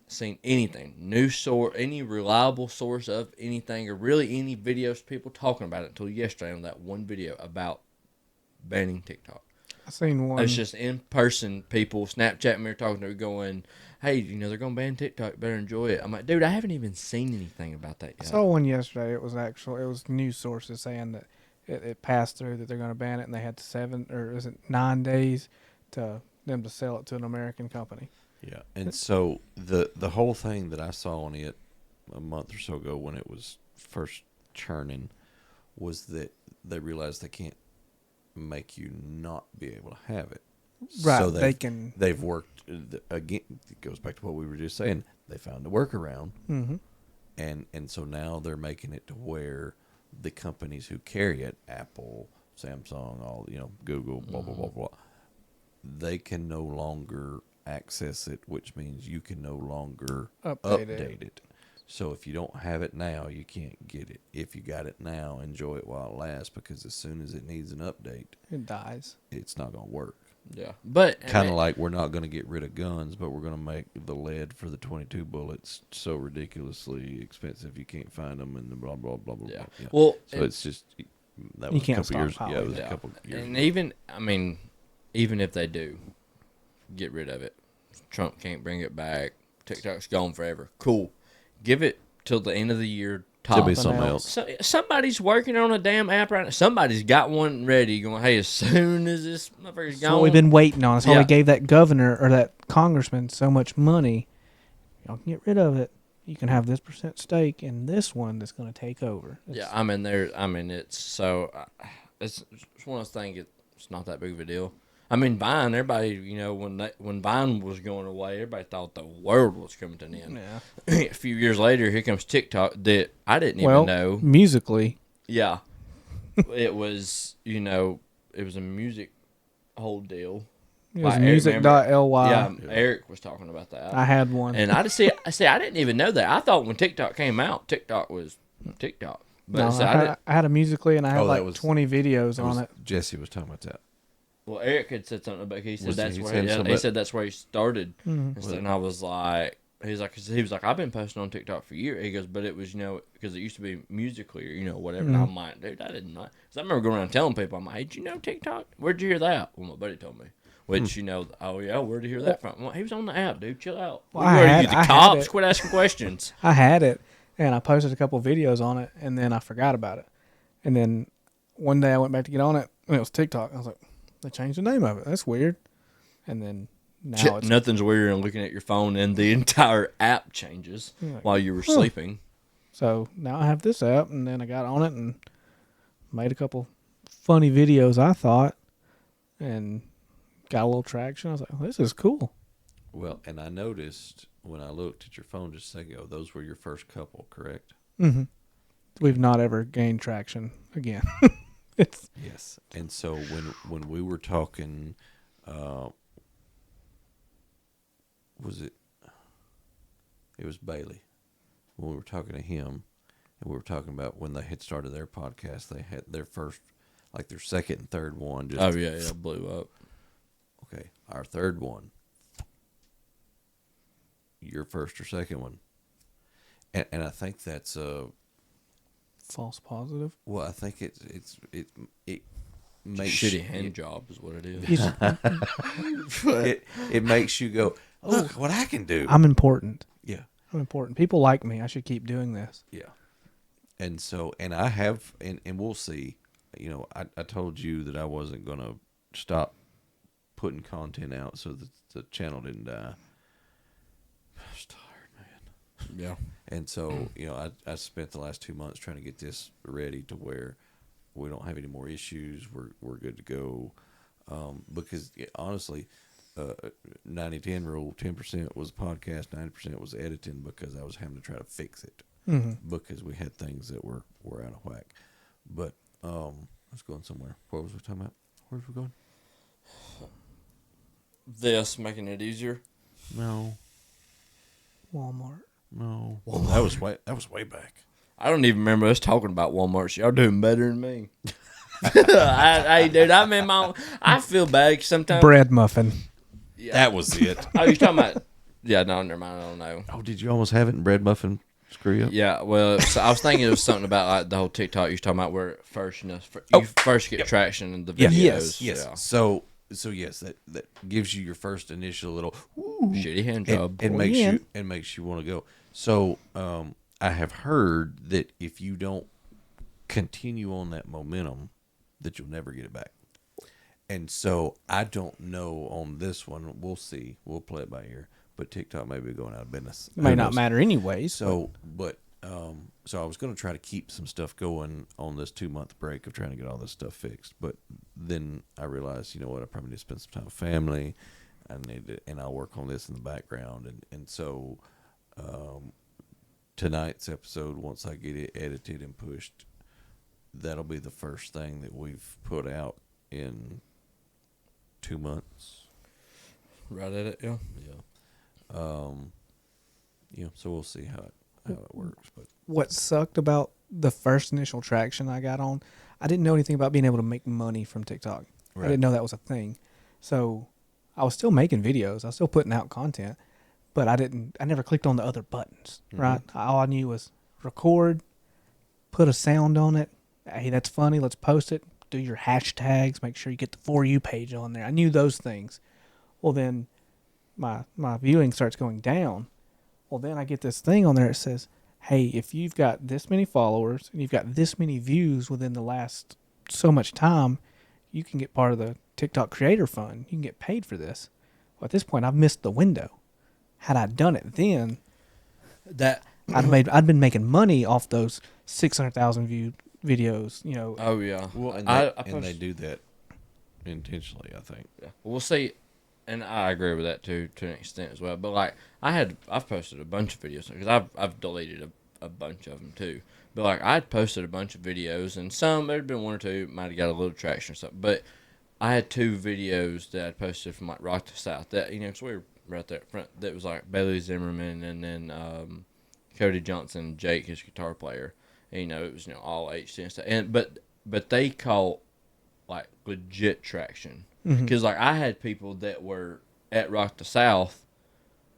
seen anything, any reliable source of anything, or really any videos people talking about it until yesterday on that one video about banning TikTok. I seen one. It's just in person people Snapchatting me or talking to me going, hey, they're going to ban TikTok. Better enjoy it. I'm like, dude, I haven't even seen anything about that I yet. saw one yesterday. It was news sources saying that it passed through, that they're going to ban it, and they had 9 days to them to sell it to an American company. Yeah, and so the whole thing that I saw on it a month or so ago when it was first churning was that they realized they can't make you not be able to have it. Right, So they've worked again. It goes back to what we were just saying. They found a workaround, Mm-hmm. and so now they're making it to where the companies who carry it, Apple, Samsung, all Google, blah blah blah blah, they can no longer access it, which means you can no longer Update update it. So if you don't have it now, you can't get it. If you got it now, enjoy it while it lasts, because as soon as it needs an update, It dies. it's not going to work. Yeah. But Kind of like we're not going to get rid of guns, but we're going to make the lead for the 22 bullets so ridiculously expensive you can't find them, and the blah blah blah blah. Yeah. blah. Well, So it's just that You was a can't couple years. stockpile Yeah, it it. was a couple years. and ago. even if they do get rid of it, Trump can't bring it back. TikTok's gone forever. Cool. Give it till the end of the year. Could be Top. something else. else. So, somebody's working on a damn app right now. Somebody's got one ready. Going, hey, as soon as this motherfucker's That's gone, what we've been waiting on. That's why Yeah. we gave that governor or that congressman so much money. Y'all can get rid of it. You can have this % stake in this one that's going to take over. Yeah, It's- it's so it's one of those things. It's not that big of a deal. Vine. Everybody, when Vine was going away, everybody thought the world was coming to an end. Yeah. A few years later, here comes TikTok that I didn't Well, even know. musically, Yeah, it was it was a music whole deal. it was Like, Eric, music.ly. Yeah, Eric was talking about that. I had one. And I didn't even know that. I thought when TikTok came out, TikTok was TikTok. But No, see, I had a musically, and I had Oh, that like was- 20 videos on it. Jesse was talking about that. well, Eric had said something about. He said Was that's he where saying he something said that's where he started. Mhm. And, so, and I was like, he was like, I've been posting on TikTok for years. He goes, but it was because it used to be Musically or whatever. And I'm like, dude, I didn't know. Because I remember going around telling people, I'm like, hey, did you know TikTok? Where'd you hear that? Well, my buddy told me. Which oh yeah, where'd you hear that from? Well, he was on the app, dude. Chill out. Well, Where are you, the I had cops? it. Quit asking questions. I had it, and I posted a couple videos on it, and then I forgot about it. And then one day I went back to get on it, and it was TikTok. I was like, they changed the name of it. That's weird. And then now it's Nothing's weirder than looking at your phone and the entire app changes like, while you were sleeping. so now I have this app, and then I got on it and made a couple funny videos, I thought, and got a little traction. I was like, oh, this is cool. Well, and I noticed when I looked at your phone just a second ago, those were your first couple, correct? Mm-hmm. We've not ever gained traction again. It's Yes. And so when we were talking, was it? It was Bailey. When we were talking to him, and we were talking about when they had started their podcast, they had their first, like their second and third one. Just Oh yeah, blew up. Okay, our third one. Your first or second one. And I think that's False positive. well, I think it makes Shitty hand job is what it is. it makes you go, look what I can do. I'm important. Yeah. I'm important. People like me. I should keep doing this. Yeah. And so, and I have, and we'll see. You know, I told you that I wasn't going to stop putting content out so that the channel didn't die. I was tired, man. Yeah. And so, you know, I spent the last 2 months trying to get this ready to where we don't have any more issues. We're good to go. Because honestly, 90-10 rule, 10% was podcast, 90% was editing because I was having to try to fix it because we had things that were out of whack. But I was going somewhere. What was we talking about? Where was we going? This making it easier. No. Walmart. That was way back. I don't even remember us talking about Walmart. Y'all doing better than me. Hey, dude, I feel bad sometimes. Bread muffin. Yeah. That was it. Oh, you're talking about? Yeah, no, never mind. I don't know. Oh, did you almost have it in bread muffin screw up? Yeah, well, so I was thinking it was something about like the whole TikTok you was talking about where first, you first get traction in the videos. Yes. Yeah. So yes, that gives you your first initial little Shitty hand job. and makes you want to go. So I have heard that if you don't continue on that momentum, that you'll never get it back. And so I don't know on this one. We'll see. We'll play it by ear. But TikTok may be going out of business. May Who not knows? matter anyways. So, so I was going to try to keep some stuff going on this 2-month break of trying to get all this stuff fixed. But then I realized, you know what, I probably need to spend some time with family. And I'll work on this in the background. And so tonight's episode, once I get it edited and pushed, that'll be the first thing that we've put out in 2 months. Right at it, yeah. Yeah. So we'll see how it works. But What sucked about the first initial traction I got on, I didn't know anything about being able to make money from TikTok. Right. I didn't know that was a thing. So I was still making videos. I was still putting out content, but I never clicked on the other buttons, right? All I knew was record, put a sound on it. Hey, that's funny. Let's post it. Do your hashtags. Make sure you get the For You page on there. I knew those things. Well, then my viewing starts going down. Well, then I get this thing on there that says, hey, if you've got this many followers and you've got this many views within the last so much time, you can get part of the TikTok Creator Fund. You can get paid for this. Well, at this point, I've missed the window. Had I done it then, I'd been making money off those 600,000 viewed videos. You know. Oh yeah. well, and I they do that intentionally, I think. Yeah. We'll see, and I agree with that too to an extent as well. But like I've posted a bunch of videos because I've deleted a bunch of them too. But like I'd posted a bunch of videos, and some there'd been one or two might have got a little traction or something. But I had 2 videos that I posted from like Rock to South that because we were right there up front. That was like Bailey Zimmerman and then Cody Johnson, Jake, his guitar player. And, it was all HD and stuff. And but they caught like legit traction because like I had people that were at Rock to South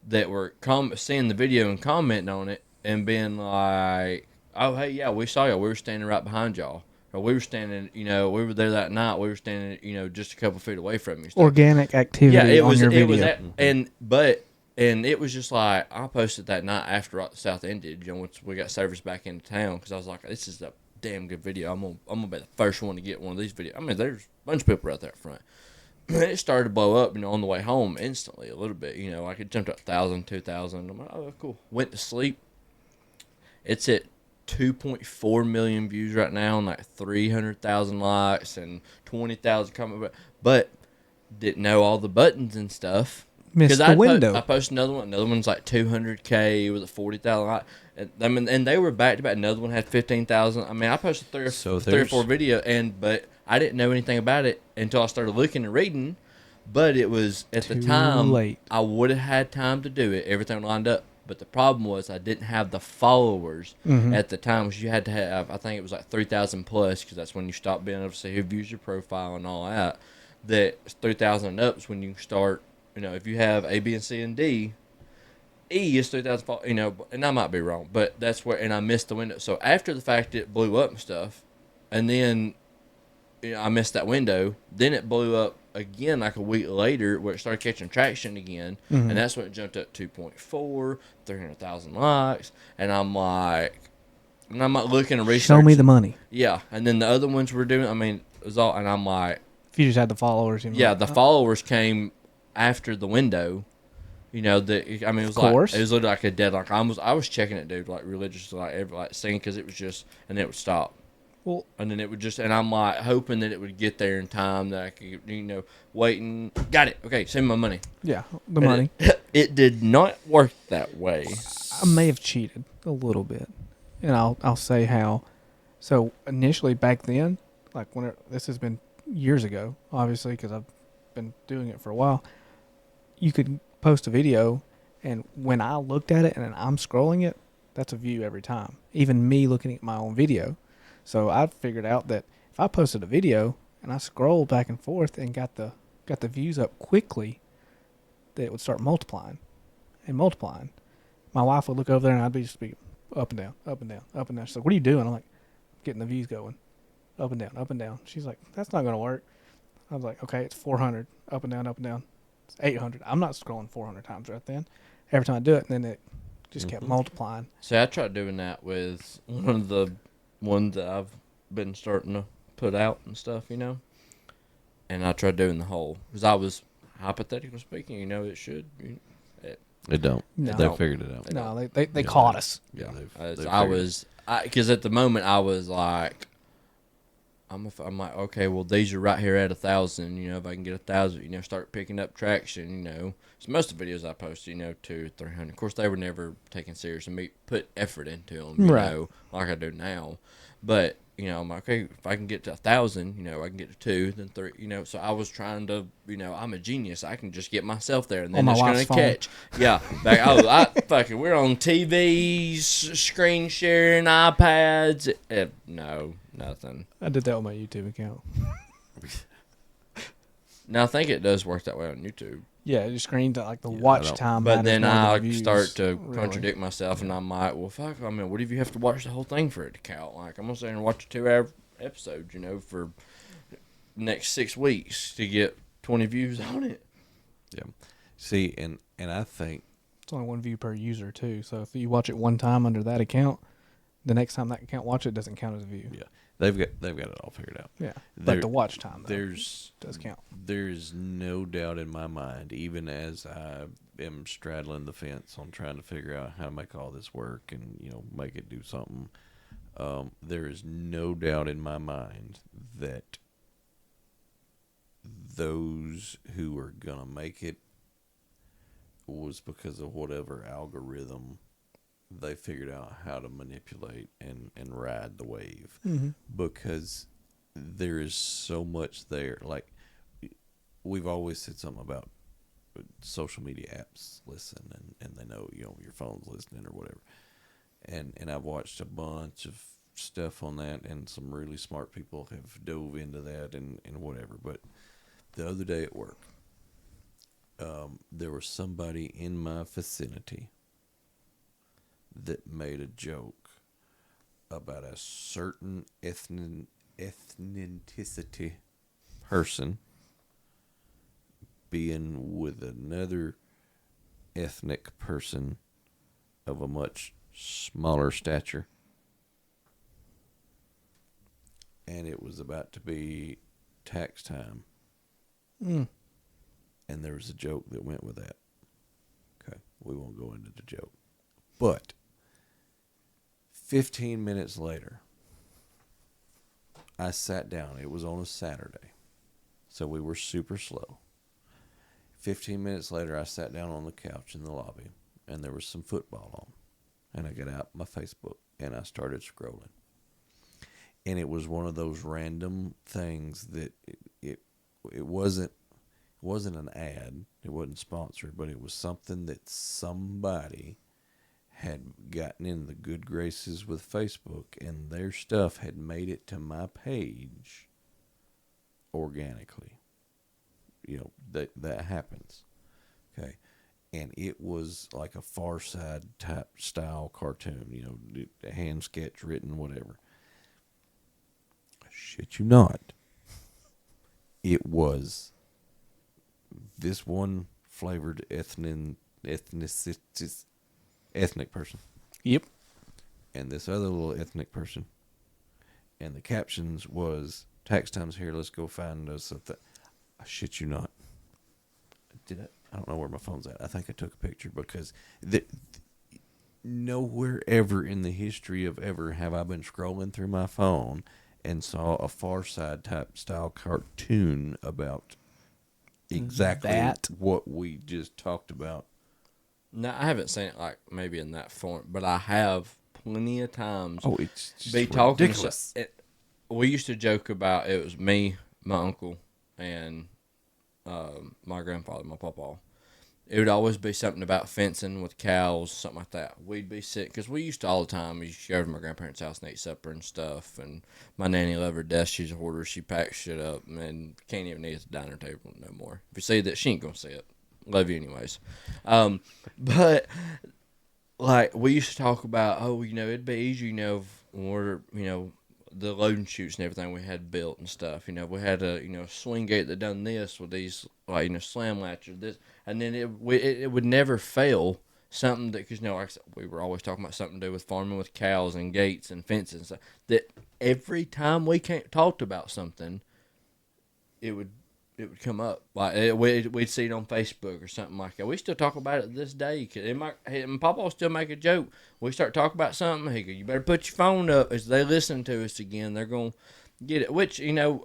that were seeing the video and commenting on it and being like, oh hey yeah, we saw y'all, we were standing right behind y'all, or we were standing, we were there that night, we were standing just a couple feet away from you. Organic activity on your video. Was that, and it was just like I posted that night after Rock the South ended, once we got service back into town, because I was like, this is a damn good video. I'm gonna be the first one to get one of these videos. I mean, there's a bunch of people right there up front. It started to blow up, on the way home instantly a little bit. I could jump to 1,000, 2,000. I'm like, oh, cool. Went to sleep. It's at 2.4 million views right now, and like 300,000 likes and 20,000 comments. But didn't know all the buttons and stuff. Missed the window. I posted another one. Another one's like 200K with a 40,000 likes. And they were back to back. Another one had 15,000. I mean, I posted three or four videos, but I didn't know anything about it until I started looking and reading. But it was at the time late. I would have had time to do it. Everything lined up. But the problem was I didn't have the followers at the time, which you had to have. I think it was like 3,000 plus, because that's when you stop being able to see who views your profile and all that. that 3,000 and up is when you start. If you have A, B, and C and D, E is 3,000. And I might be wrong, but that's where. And I missed the window. So after the fact, it blew up and stuff, and then I missed that window. Then it blew up again like a week later, where it started catching traction again, Mm-hmm. and that's when it jumped up 2.4, 300,000 likes, and I'm like looking and researching. Show me the money. Yeah, and then the other ones were doing. I mean, it was all, and I'm like, If you just had the followers, you'd be yeah, like, the "Oh." followers came after the window. It was course. like it was literally like a deadline. I was checking it, dude, like religiously, seeing, because it was just, and it would stop. Well, And then it would just, and I'm like hoping that it would get there in time, that I could, waiting. Got it. Okay, send me my money. yeah, the And money. It did not work that way. I may have cheated a little bit, and I'll say how. So initially back then, like this has been years ago, obviously, because I've been doing it for a while. You could post a video, and when I looked at it and I'm scrolling it, that's a view every time. Even me looking at my own video. So I figured out that if I posted a video and I scrolled back and forth and got the views up quickly, that it would start multiplying and multiplying. My wife would look over there and I'd be just be up and down, up and down, up and down. She's like, "What are you doing?" I'm like, "Getting the views going, up and down, up and down." She's like, "That's not going to work." I was like, "Okay, it's 400, up and down, up and down. It's 800. I'm not scrolling 400 times right then. Every time I do it, and then it just kept multiplying." See, I tried doing that with one of the ones that I've been starting to put out and stuff, And I tried doing the whole, because I was, hypothetically speaking, it should. It don't. No. They figured it out. No, they caught us. Yeah, Because at the moment I was like, I'm like, okay, well, these are right here at 1,000. If I can get 1,000, start picking up traction. So most of the videos I post, 200-300. Of course, they were never taken serious and me put effort into them, Right. like I do now. But I'm like, okay, if I can get to 1,000, I can get to 2, then 3, So I was trying to, I'm a genius. I can just get myself there, and then On my it's gonna wife's phone. catch. Yeah, we're on TVs, screen sharing, iPads. No, nothing. I did that with my YouTube account. Now I think it does work that way on YouTube. Yeah, it just screens like the I watch don't- time. But matters then more than I the views, start to really. contradict myself, and I'm like, well, fuck. I mean, what if you have to watch the whole thing for it to count? Like, I'm gonna sit and watch a 2-hour episode, for next 6 weeks to get 20 views on it. Yeah. See, and I think It's only one view per user too. So if you watch it one time under that account, the next time that account watch it doesn't count as a view. yeah, they've got it all figured out. Yeah, There- but the watch time though, There's does count. there's no doubt in my mind, even as I am straddling the fence on trying to figure out how to make all this work and make it do something. There is no doubt in my mind that those who are gonna make it was because of whatever algorithm they figured out how to manipulate and ride the wave. Mm-hmm. Because there is so much there. Like, we've always said something about social media apps listen and they know your phone's listening or whatever. And I've watched a bunch of stuff on that, and some really smart people have dove into that and whatever. But the other day at work, there was somebody in my vicinity that made a joke about a certain ethnicity person being with another ethnic person of a much smaller stature. And it was about to be tax time. Mm. And there was a joke that went with that. Okay, we won't go into the joke. But 15 minutes later, I sat down. It was on a Saturday, so we were super slow. 15 minutes later, I sat down on the couch in the lobby, and there was some football on. And I got out my Facebook, and I started scrolling. And it was one of those random things that it wasn't an ad. It wasn't sponsored, but it was something that somebody had gotten in the good graces with Facebook, and their stuff had made it to my page organically. that happens. Okay. And it was like a Far Side type style cartoon, hand sketch written, whatever. Shit you not. It was this one flavored ethnic person. Yep. And this other little ethnic person. And the captions was, tax time's here, let's go find us I shit you not. I don't know where my phone's at. I think I took a picture because nowhere ever in the history of ever have I been scrolling through my phone and saw a Far Side type style cartoon about exactly what we just talked about. No, I haven't seen it like maybe in that form, but I have plenty of times. Oh, it's just be talking. ridiculous. We used to joke about it was me, my uncle, and my grandfather, my papa. It would always be something about fencing with cows, something like that. We'd be sick because we used to all the time. We used to go over to my grandparents' house and eat supper and stuff. And my nanny loved her desk. She's a hoarder. She packs shit up and can't even eat at the diner table no more. If you see that, she ain't gonna see it. Love you anyways. But like we used to talk about, it'd be easier, when we're, the loading chutes and everything we had built and stuff. We had a swing gate that done this with these slam latch or this, and then it would never fail something that, because like I said, we were always talking about something to do with farming with cows and gates and fences and stuff. That every time we talked about something, it would come up. Like we'd see it on Facebook or something like that. We still talk about it this day. And Papa will still make a joke. We start talking about something, he go, "You better put your phone up." As they listen to us again, they're going to get it. Which, a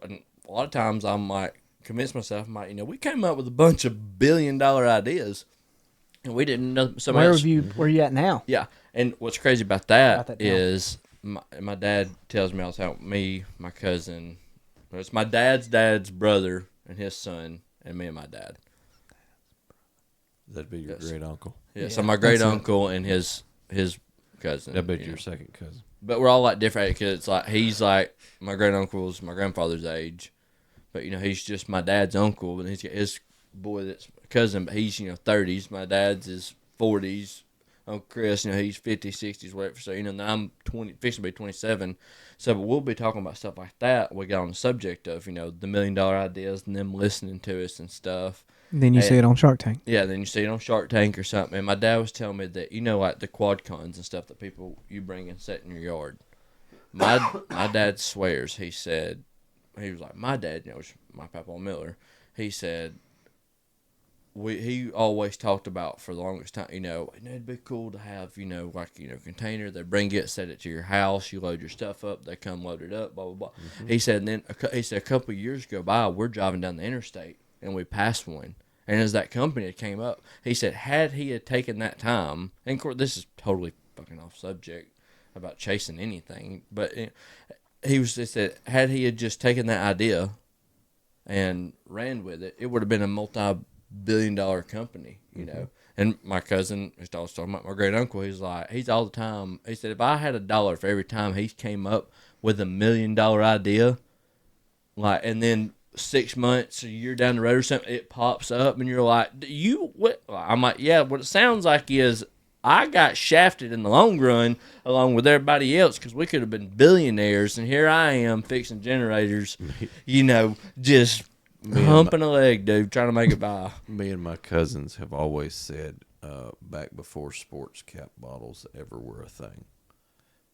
lot of times I might convince myself, we came up with a bunch of $1 billion ideas. And we didn't know somebody else. Where you at now? Yeah. And what's crazy about that is my dad tells me all the time, me, my cousin, it's my dad's brother and his son, and me and my dad. That'd be your great uncle. Yeah, so my great uncle and his cousin. That'd be your second cousin. But we're all like different because it's like he's like my great uncle's my grandfather's age, but he's just my dad's uncle, and he's got his boy that's cousin, but he's 30s. My dad's is 40s. Uncle Chris, he's 50s, 60s, whatever. So now I'm fixing to be 27. So but we'll be talking about stuff like that. We got on the subject of the $1 million ideas and them listening to us and stuff. And then you see it on Shark Tank. Yeah, then you see it on Shark Tank or something. And my dad was telling me that like the quad cons and stuff that you bring and set in your yard. My dad swears. He said he was like my dad. Was my Papa Miller. He said. He always talked about for the longest time, it'd be cool to have, container. They bring it, set it to your house. You load your stuff up. They come load it up, blah, blah, blah. Mm-hmm. He said, and then a couple of years go by, we're driving down the interstate, and we passed one. And as that company had came up, he said, had he had taken that time, and of course, this is totally fucking off subject about chasing anything, but he said, had he had just taken that idea and ran with it, it would have been a multi-billion-dollar company, And my cousin, I was talking about my great uncle. He's all the time. He said, if I had $1 for every time he came up with $1 million idea, and then 6 months, a year down the road or something, it pops up, and you're like, what? I'm like, yeah. What it sounds like is I got shafted in the long run along with everybody else because we could have been billionaires, and here I am fixing generators, just. Humping a leg, dude, trying to make it by. Me and my cousins have always said, back before sports cap bottles ever were a thing,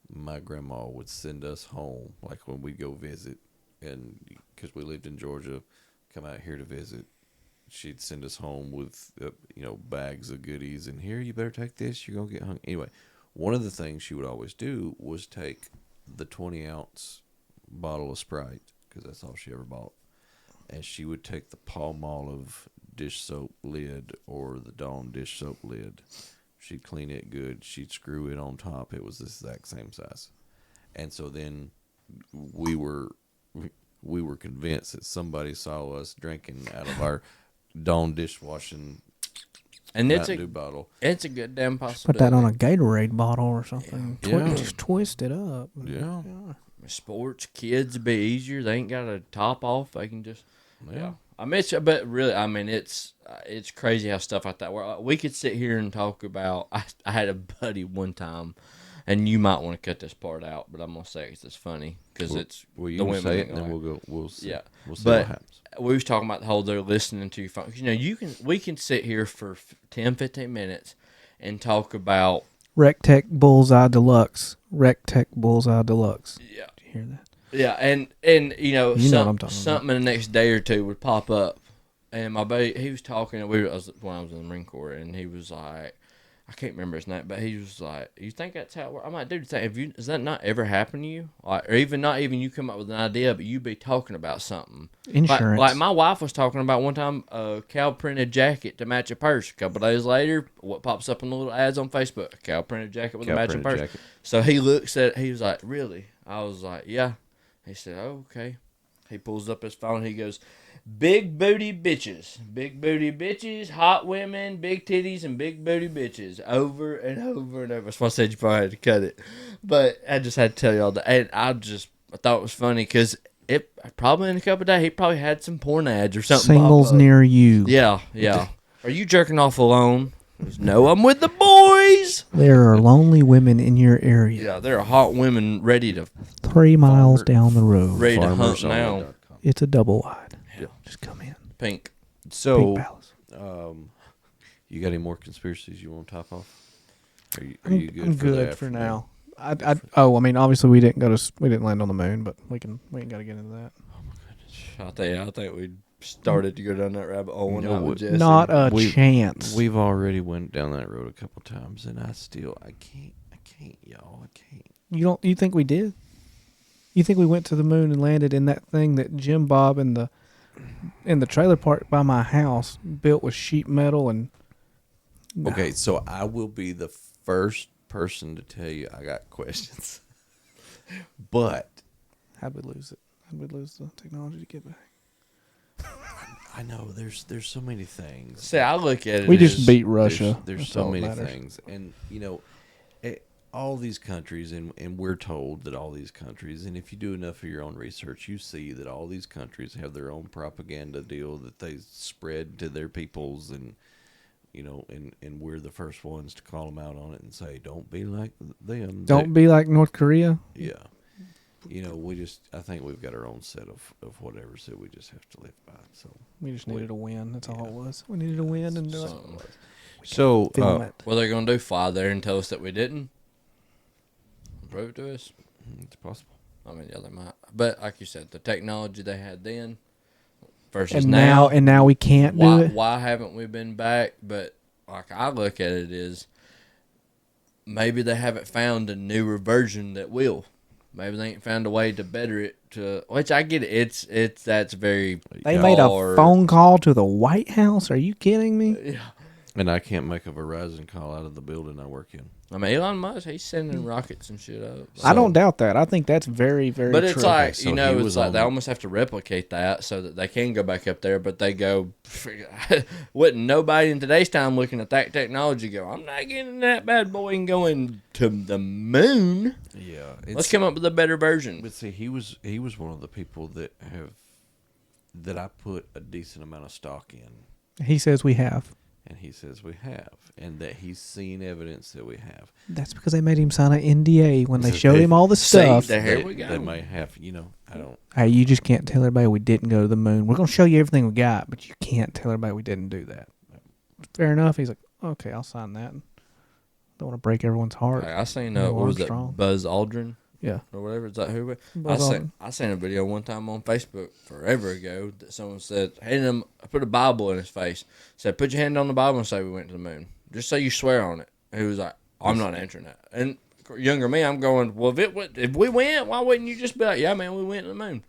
my grandma would send us home, like when we go visit, and because we lived in Georgia, come out here to visit, she'd send us home with, bags of goodies, and here, you better take this, you're going to get hungry. Anyway, one of the things she would always do was take the 20-ounce bottle of Sprite, because that's all she ever bought. And she would take the Palmolive dish soap lid or the Dawn dish soap lid. She'd clean it good. She'd screw it on top. It was the exact same size. And so then we were convinced that somebody saw us drinking out of our Dawn dishwashing and it's a bottle. It's a good damn possibility. Put that on a Gatorade bottle or something. Yeah. Just twist it up. Yeah. Sports, kids be easier. They ain't got to top off. They can just. Yeah. I mean, but really, I mean, it's crazy how stuff like that. Where we could sit here and talk about. I had a buddy one time, and you might want to cut this part out, but I'm gonna say it's funny because it's Well, you the can women say ain't it, and then gonna we'll go. We'll see. Yeah. We'll see But what happens. we was talking about the whole they're listening to your phone. You know, we can sit here for 10, 15 minutes and talk about Rectech Bullseye Deluxe. Rectech Bullseye Deluxe. yeah, Did you hear that? yeah, and you know, You know what I'm talking something in the next day or two would pop up, and my buddy he was talking. When I was in the Marine Corps, and he was like, I can't remember his name, but he was like, "You think that's how it works?" I'm like, "Dude, has that not ever happened to you? Like, or even not even you come up with an idea, but you be talking about something." Insurance. Like my wife was talking about one time a cow printed jacket to match a purse. A couple days later, what pops up in the little ads on Facebook? A cow printed jacket with a matching purse. Jacket. So he looks at it. He was like, "Really?" I was like, "Yeah." He said, "Oh, okay." He pulls up his phone. He goes, "Big booty bitches, hot women, big titties, and big booty bitches," over and over and over. That's why I said you probably had to cut it, but I just had to tell you all that. And I thought it was funny because it probably in a couple of days he probably had some porn ads or something. Singles pop up. near you. Yeah. Are you jerking off alone? He goes, "No, I'm with the boys." There are lonely women in your area. Yeah, there are hot women ready to 3 miles down the road. ready to hunt Farmersonly.com. now. It's a double wide. Yeah. Just come in. Pink. Pink So, Palace. you got any more conspiracies you want to top off? Are you I'm good? I'm for the good for afternoon? now. I mean, obviously we didn't land on the moon, but we ain't got to get into that. I think we started to go down that rabbit hole when No, I was Jesse. Not a We- chance. We've already went down that road a couple times, and I can't, y'all. I can't. You think we did? You think we went to the moon and landed in that thing that Jim Bob in the trailer park by my house built with sheet metal and No. Okay, so I will be the first person to tell you I got questions, but How'd we lose it? How'd we lose the technology to get back? I know there's so many things. See, I look at it. We as, just beat Russia. There's That's so all that many matters. things, and all these countries, and we're told that all these countries, and if you do enough of your own research, you see that all these countries have their own propaganda deal that they spread to their peoples, and and we're the first ones to call them out on it and say, don't be like them. Don't be like North Korea. Yeah. I think we've got our own set of whatever, so we just have to live by it. So, We just needed a win. That's all it was. We needed a win, and they're like, Something. so film it. What are they going to do? Fly there and tell us that we didn't? Prove it to us? it's possible. I mean, yeah, they might. But like you said, the technology they had then versus And now. now we can't do it. Why haven't we been back? But like I look at it is maybe they haven't found a newer version that will. Maybe they ain't found a way to better it. Which I get it. That's very. They made a hard. phone call to the White House. Are you kidding me? Yeah. And I can't make a Verizon call out of the building I work in. I mean, Elon Musk, he's sending rockets and shit up. I don't doubt that. I think that's very, very But true. it's like, so you he know, was it's like on- they almost have to replicate that so that they can go back up there, but they go, wouldn't nobody in today's time looking at that technology go, I'm not getting that bad boy and going to the moon. Yeah, Let's come up with a better version. But see, he was one of the people that I put a decent amount of stock in, He says we have. and he says we have, and that he's seen evidence that we have. That's because they made him sign an NDA when they So showed they- him all the See, stuff. there They, we go. they may have, I don't. Hey, you just can't tell everybody we didn't go to the moon. We're going to show you everything we got, but you can't tell everybody we didn't do that. Fair enough. He's like, okay, I'll sign that. Don't want to break everyone's heart. I seen, Neil what was it, Armstrong. Buzz Aldrin Yeah. or whatever? Is that who? Buzz I seen a video one time on Facebook forever ago that someone said, I put a Bible in his face, said, put your hand on the Bible and say we went to the moon. Just say you swear on it. He was like, I'm not answering that. And younger me, I'm going, well, if we went, why wouldn't you just be like, yeah, man, we went to the moon.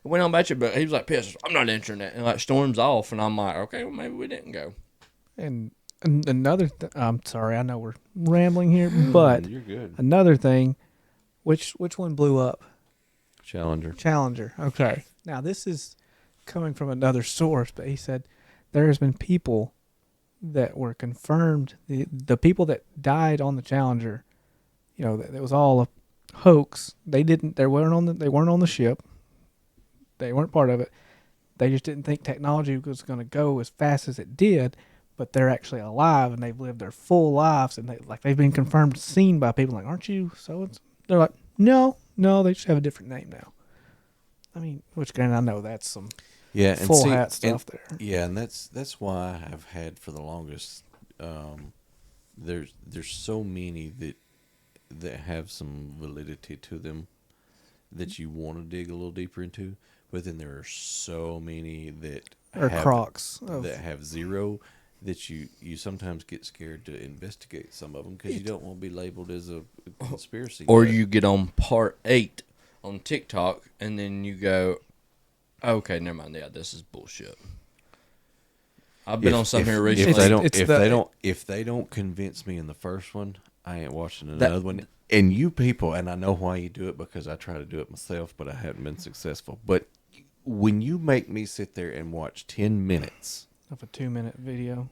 It went on about you, but he was like, pissed. I'm not answering that. And like storms off, and I'm like, okay, well, maybe we didn't go. And another I'm sorry, I know we're rambling here, but You're good. another thing, which one blew up? Challenger. Okay. Now this is coming from another source, but he said there has been people that were confirmed, the people that died on the Challenger, that was all a hoax. They weren't on the ship. They weren't part of it. They just didn't think technology was going to go as fast as it did. But they're actually alive and they've lived their full lives, and they've been confirmed seen by people like, aren't you so? They're like, no, they just have a different name now. I mean, which granted, I know that's some full hat stuff there. Yeah, and that's why I've had for the longest. There's so many that have some validity to them that you want to dig a little deeper into, but then there are so many that Crocs that have zero, that you sometimes get scared to investigate some of them because you don't want to be labeled as a conspiracy. Or you get on part 8 on TikTok and then you go, okay, never mind. Yeah, this is bullshit. I've been on some here recently. If they don't convince me in the first one, I ain't watching another one. And you people, and I know why you do it because I try to do it myself, but I haven't been successful. But when you make me sit there and watch 10 minutes of a 2-minute video,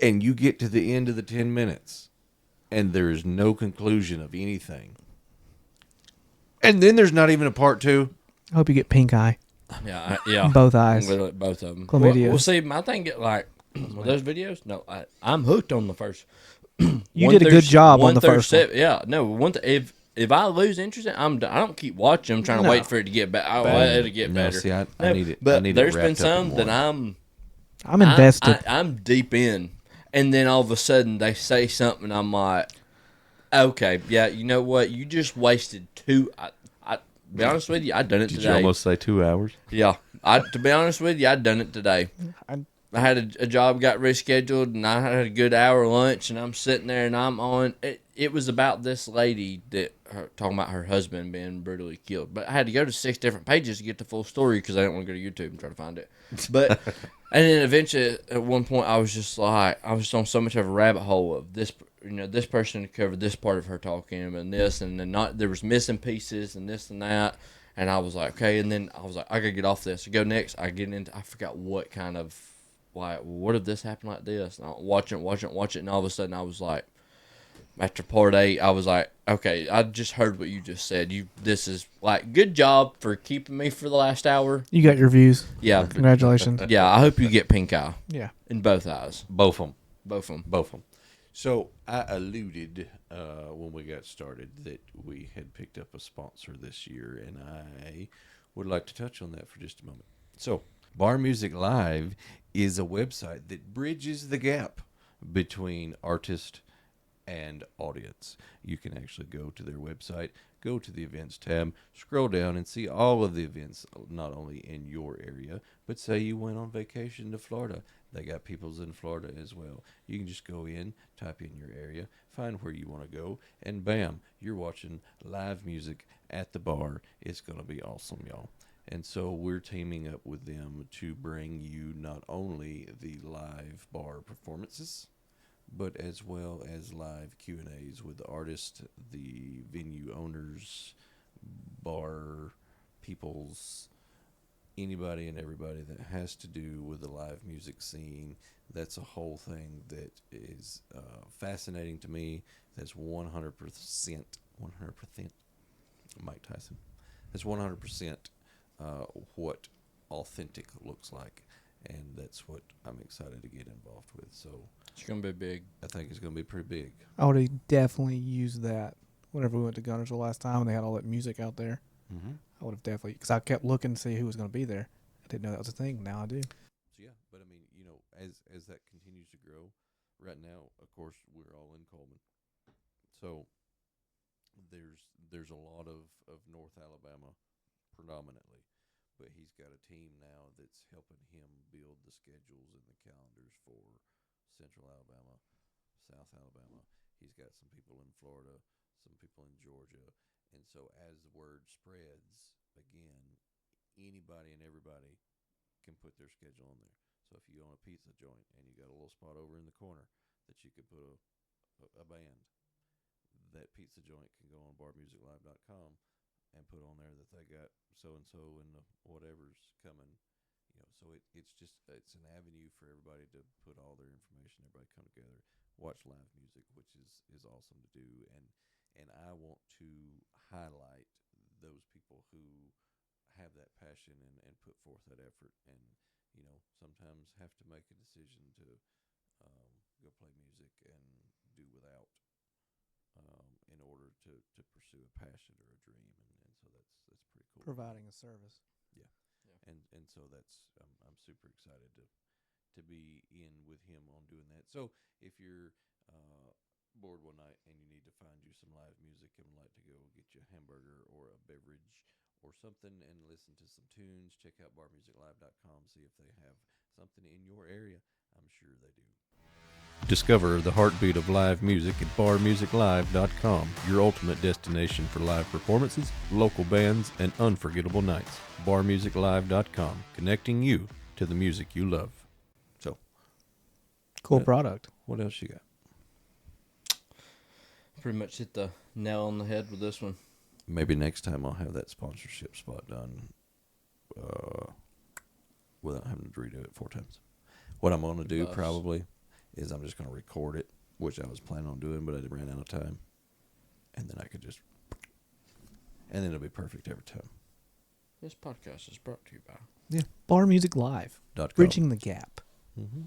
and you get to the end of the 10 minutes and there is no conclusion of anything, and then there's not even a part 2. I hope you get pink eye. Yeah. Both eyes. Both of them. Chlamydia. Well, see, my thing get like with those videos. No, I'm hooked on the first. You did a good job on the first one. Yeah, no. If I lose interest, I don't keep watching. I'm trying to wait for it to get better. I'll let it get better. See, I need it. But I need there's it been some that I'm invested. I'm deep in, and then all of a sudden they say something. I'm like, okay, yeah, you know what? You just wasted 2. I be honest with you, I done it today. Did you almost say 2 hours? Yeah, to be honest with you, I done it today. I had a job got rescheduled, and I had a good hour lunch, and I'm sitting there, and I'm on. It was about this lady talking about her husband being brutally killed. But I had to go to 6 different pages to get the full story because I didn't want to go to YouTube and try to find it. But and then eventually, at one point, I was just like, I was on so much of a rabbit hole of this. This person covered this part of her talking and this, and then there was missing pieces and this and that. And I was like, okay. And then I was like, I gotta get off this. I go next. I get into. I forgot what kind of. Like, what if this happened like this? And I'm watching it, and all of a sudden I was like, after part 8, I was like, okay, I just heard what you just said. This is like, good job for keeping me for the last hour. You got your views. Yeah, Congratulations. Yeah, I hope you get pink eye. Yeah, in both eyes, both of them. So I alluded when we got started that we had picked up a sponsor this year, and I would like to touch on that for just a moment. So Bar Music Live is a website that bridges the gap between artist and audience. You can actually go to their website, go to the events tab, scroll down and see all of the events, not only in your area, but say you went on vacation to Florida. They got people's in Florida as well. You can just go in, type in your area, find where you want to go, and bam, you're watching live music at the bar. It's going to be awesome, y'all. And so we're teaming up with them to bring you not only the live bar performances, but as well as live Q&As with the artists, the venue owners, bar peoples, anybody and everybody that has to do with the live music scene. That's a whole thing that is fascinating to me. That's 100% Mike Tyson. That's 100% what authentic looks like, and that's what I'm excited to get involved with. So it's gonna be big. I think it's gonna be pretty big. I would have definitely used that whenever we went to Gunnersville last time and they had all that music out there. Mm-hmm. I would have definitely, because I kept looking to see who was going to be there. I didn't know that was a thing. Now I do. So yeah, but I mean, as that continues to grow, right now, of course, we're all in Coleman, so there's a lot of North Alabama predominantly. But he's got a team now that's helping him build the schedules and the calendars for Central Alabama, South Alabama. He's got some people in Florida, some people in Georgia. And so as the word spreads, again, anybody and everybody can put their schedule on there. So if you own a pizza joint and you got a little spot over in the corner that you could put a band, that pizza joint can go on barmusiclive.com and put on there that they got so-and-so and the whatever's coming, so it's an avenue for everybody to put all their information, everybody come together, watch live music, which is awesome to do, and I want to highlight those people who have that passion and put forth that effort, and sometimes have to make a decision to go play music and do without in order to pursue a passion or a dream, and so that's pretty cool. Providing a service. Yeah, and so that's I'm super excited to be in with him on doing that. So if you're bored one night and you need to find you some live music and would like to go get you a hamburger or a beverage or something and listen to some tunes, check out barmusiclive.com, see if they have something in your area. I'm sure they do. Discover the heartbeat of live music at barmusiclive.com, your ultimate destination for live performances, local bands, and unforgettable nights. barmusiclive.com, connecting you to the music you love. So, Cool product. what else you got? Pretty much hit the nail on the head with this one. Maybe next time I'll have that sponsorship spot done without having to redo it 4 times. What I'm going to do probably is I'm just going to record it, which I was planning on doing, but I ran out of time. And then I could just... And then it'll be perfect every time. This podcast is brought to you by... Bar Music Live. .com. Bridging the gap. Mm-hmm.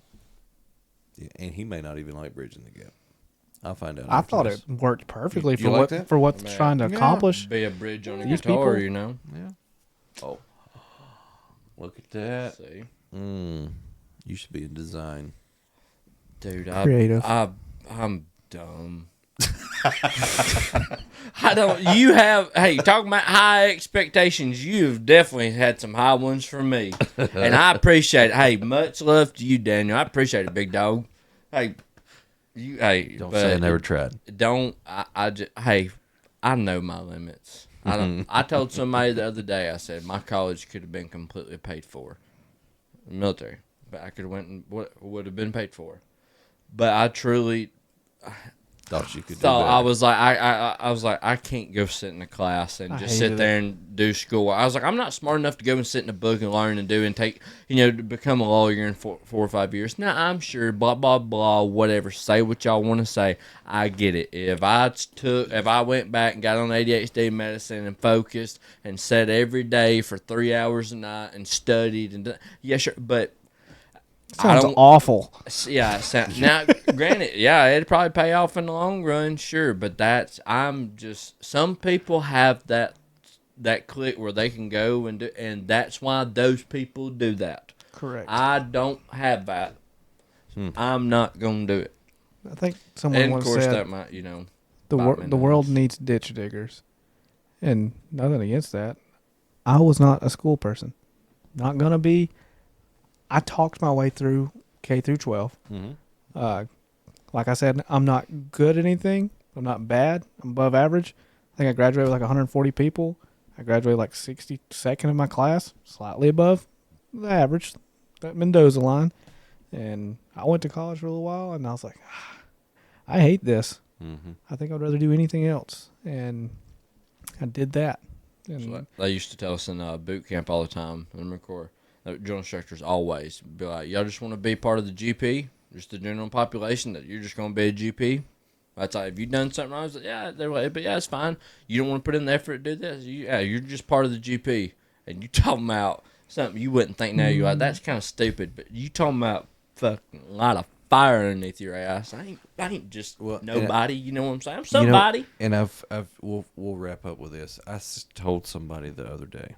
Yeah, and he may not even like Bridging the Gap. I'll find out. I after thought this. it worked perfectly You for like what that? for what's Man. trying to accomplish. Be a bridge on a These guitar, people- you know? Yeah. Oh. Look at that. See? You should be in design. Dude, Creative. I'm dumb. I don't. You have. Hey, talking about high expectations. You've definitely had some high ones from me, and I appreciate it. Hey, much love to you, Daniel. I appreciate it, big dog. Hey, you. Hey, Don't but say I never tried. Don't. I just. Hey, I know my limits. I don't. I told somebody the other day. I said my college could have been completely paid for, military, but I could have went and would have been paid for. But I truly Thought you could do thought better. I was like I can't go sit in a class and I just sit hated there and do school. I was like I'm not smart enough to go and sit in a book and learn and do and take to become a lawyer in 4 or 5 years. Now I'm sure blah blah blah whatever. Say what y'all want to say. I get it. If I went back and got on ADHD medicine and focused and sat every day for 3 hours a night and studied and yeah sure, but Sounds don't- awful. yeah, now granted, yeah, it'd probably pay off in the long run, sure, but some people have that click where they can go and do, and that's why those people do that. Correct. I don't have that. I'm not gonna do it. I think someone And of once course, said that might the bite me in the the world ass. needs ditch diggers, and nothing against that. I was not a school person. Not gonna be. I talked my way through K through 12. Like I said, I'm not good at anything. I'm not bad. I'm above average. I think I graduated with like 140 people. I graduated like 62nd in my class, slightly above the average, that Mendoza line. And I went to college for a little while, and I was like, I hate this. I think I'd rather do anything else. And I did that. And So they used to tell us in boot camp all the time. In the Marine Corps, drill instructors always be like, "Y'all just want to be part of the GP, just the general population. That you're just going to be a GP." That's like, have you done something wrong? I was like, yeah, they're like, but yeah, it's fine. You don't want to put in the effort to do this. You're just part of the GP, and you talking about something you wouldn't think. Now you're like, that's kind of stupid. But you talking about fucking a lot of fire underneath your ass. I ain't just nobody. You know what I'm saying? I'm somebody. And we'll wrap up with this. I told somebody the other day,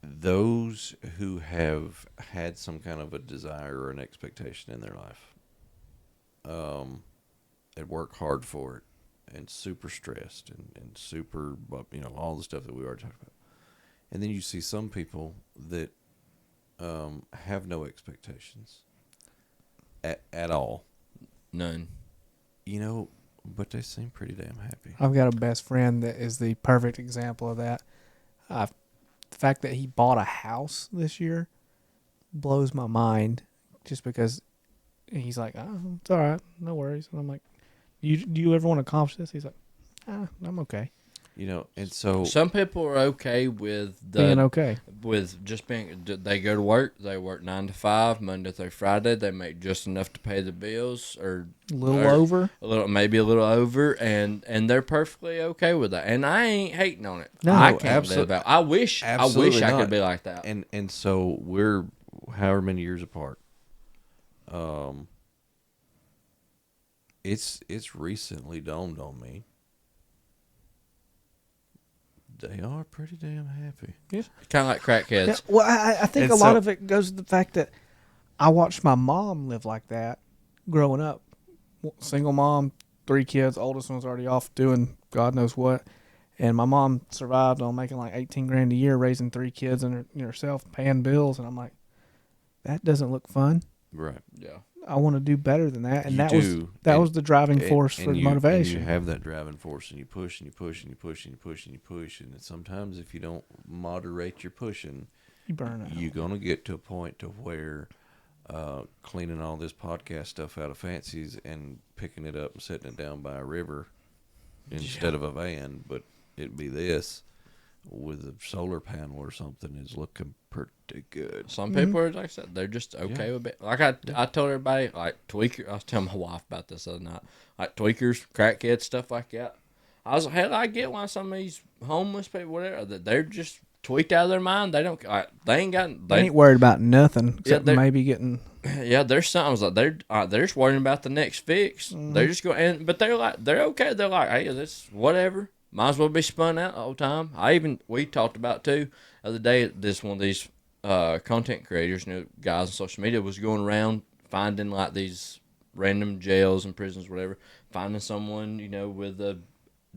those who have had some kind of a desire or an expectation in their life, and work hard for it, and super stressed and super, all the stuff that we already talked about. And then you see some people that have no expectations at all. None. But they seem pretty damn happy. I've got a best friend that is the perfect example of that. The fact that he bought a house this year blows my mind, just because he's like, oh, it's all right, no worries. And I'm like, do you ever want to accomplish this? He's like, I'm okay. You know, and so Some people are okay with Being okay. with just being. They go to work. They work 9 to 5, Monday through Friday. They make just enough to pay the bills, or A little or over. maybe a little over, and they're perfectly okay with that. And I ain't hating on it. No, I can't absol- live out. I wish absolutely I not. could be like that. and so we're however many years apart. It's recently dawned on me. They are pretty damn happy. Kind of like crackheads. Yeah, well, I think And a lot so- of it goes to the fact that I watched my mom live like that growing up. Single mom, 3 kids. Oldest one's already off doing God knows what. And my mom survived on making like 18 grand a year, raising 3 kids and herself, paying bills. And I'm like, that doesn't look fun. Right. Yeah. I want to do better than that. And You that do. was the driving force and for the you, motivation. And you have that driving force, and you push, and you push, and you push, and you push, and you push, and sometimes if you don't moderate your pushing, You burn out. you're gonna get to a point to where cleaning all this podcast stuff out of fancies and picking it up and setting it down by a river instead of a van, but it'd be this with a solar panel or something is looking pretty good. Some Mm-hmm. people are like I said, they're just okay with it. Like I told everybody, like tweaker. I was telling my wife about this the other night. Like tweakers, crackheads, stuff like that. I was like, hell, I get why some of these homeless people, whatever, that they're just tweaked out of their mind. They don't. Like, they ain't got. They ain't worried about nothing except they're- maybe getting. Yeah, there's something. I was like, they're just worrying about the next fix. Mm-hmm. They're just going, but they're like, they're okay. They're like, hey, this whatever. Might as well be spun out the whole time. We talked about too the other day. This one of these content creators, guys on social media, was going around finding like these random jails and prisons, whatever, finding someone with a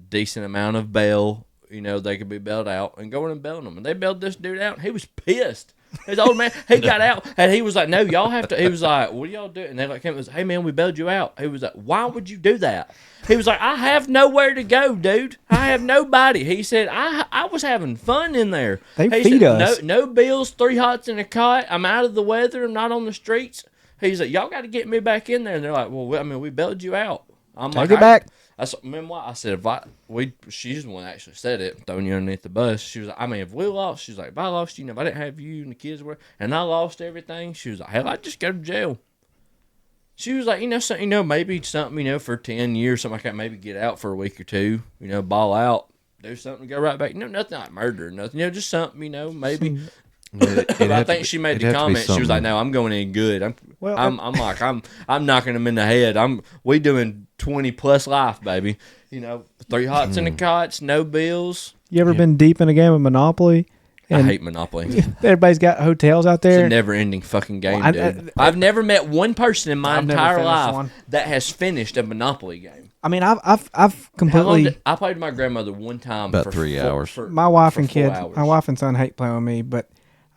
decent amount of bail. They could be bailed out and going and bailing them. And they bailed this dude out. And he was pissed. His old man, he got out, and he was like, "No, y'all have to." He was like, "What do y'all do?" And they like came and was, "Hey man, we bailed you out." He was like, "Why would you do that?" He was like, "I have nowhere to go, dude. I have nobody." He said, "I was having fun in there." They He feed said, us. No bills, 3 hots in a cot. I'm out of the weather. I'm not on the streets. He's like, "Y'all got to get me back in there." And they're like, "Well, I mean, we bailed you out." I'm Take like, it back. Remember what I said? She's the one that actually said it, throwing you underneath the bus. She was like, I mean, if we lost, she's like, if I lost you, if I didn't have you and the kids were, and I lost everything, she was like, hell, I'd just go to jail. She was like, maybe something, for 10 years, something like that, maybe get out for a week or two, ball out, do something, go right back. Nothing like murder, nothing, just something, maybe. But I think she made the comment. She was like, "No, I'm going in good. I'm knocking them in the head. We doing 20+ life, baby. 3 hots in the cots, no bills." You ever been deep in a game of Monopoly? I hate Monopoly. Everybody's got hotels out It's there. a never-ending fucking game, Well, dude. I've never met one person in my I've never entire finished life one. that has finished a Monopoly game. I mean, I've How long completely. I played with my grandmother one time About for 3 hours. My wife for and 4 kids, hours. my wife and son hate playing with me, but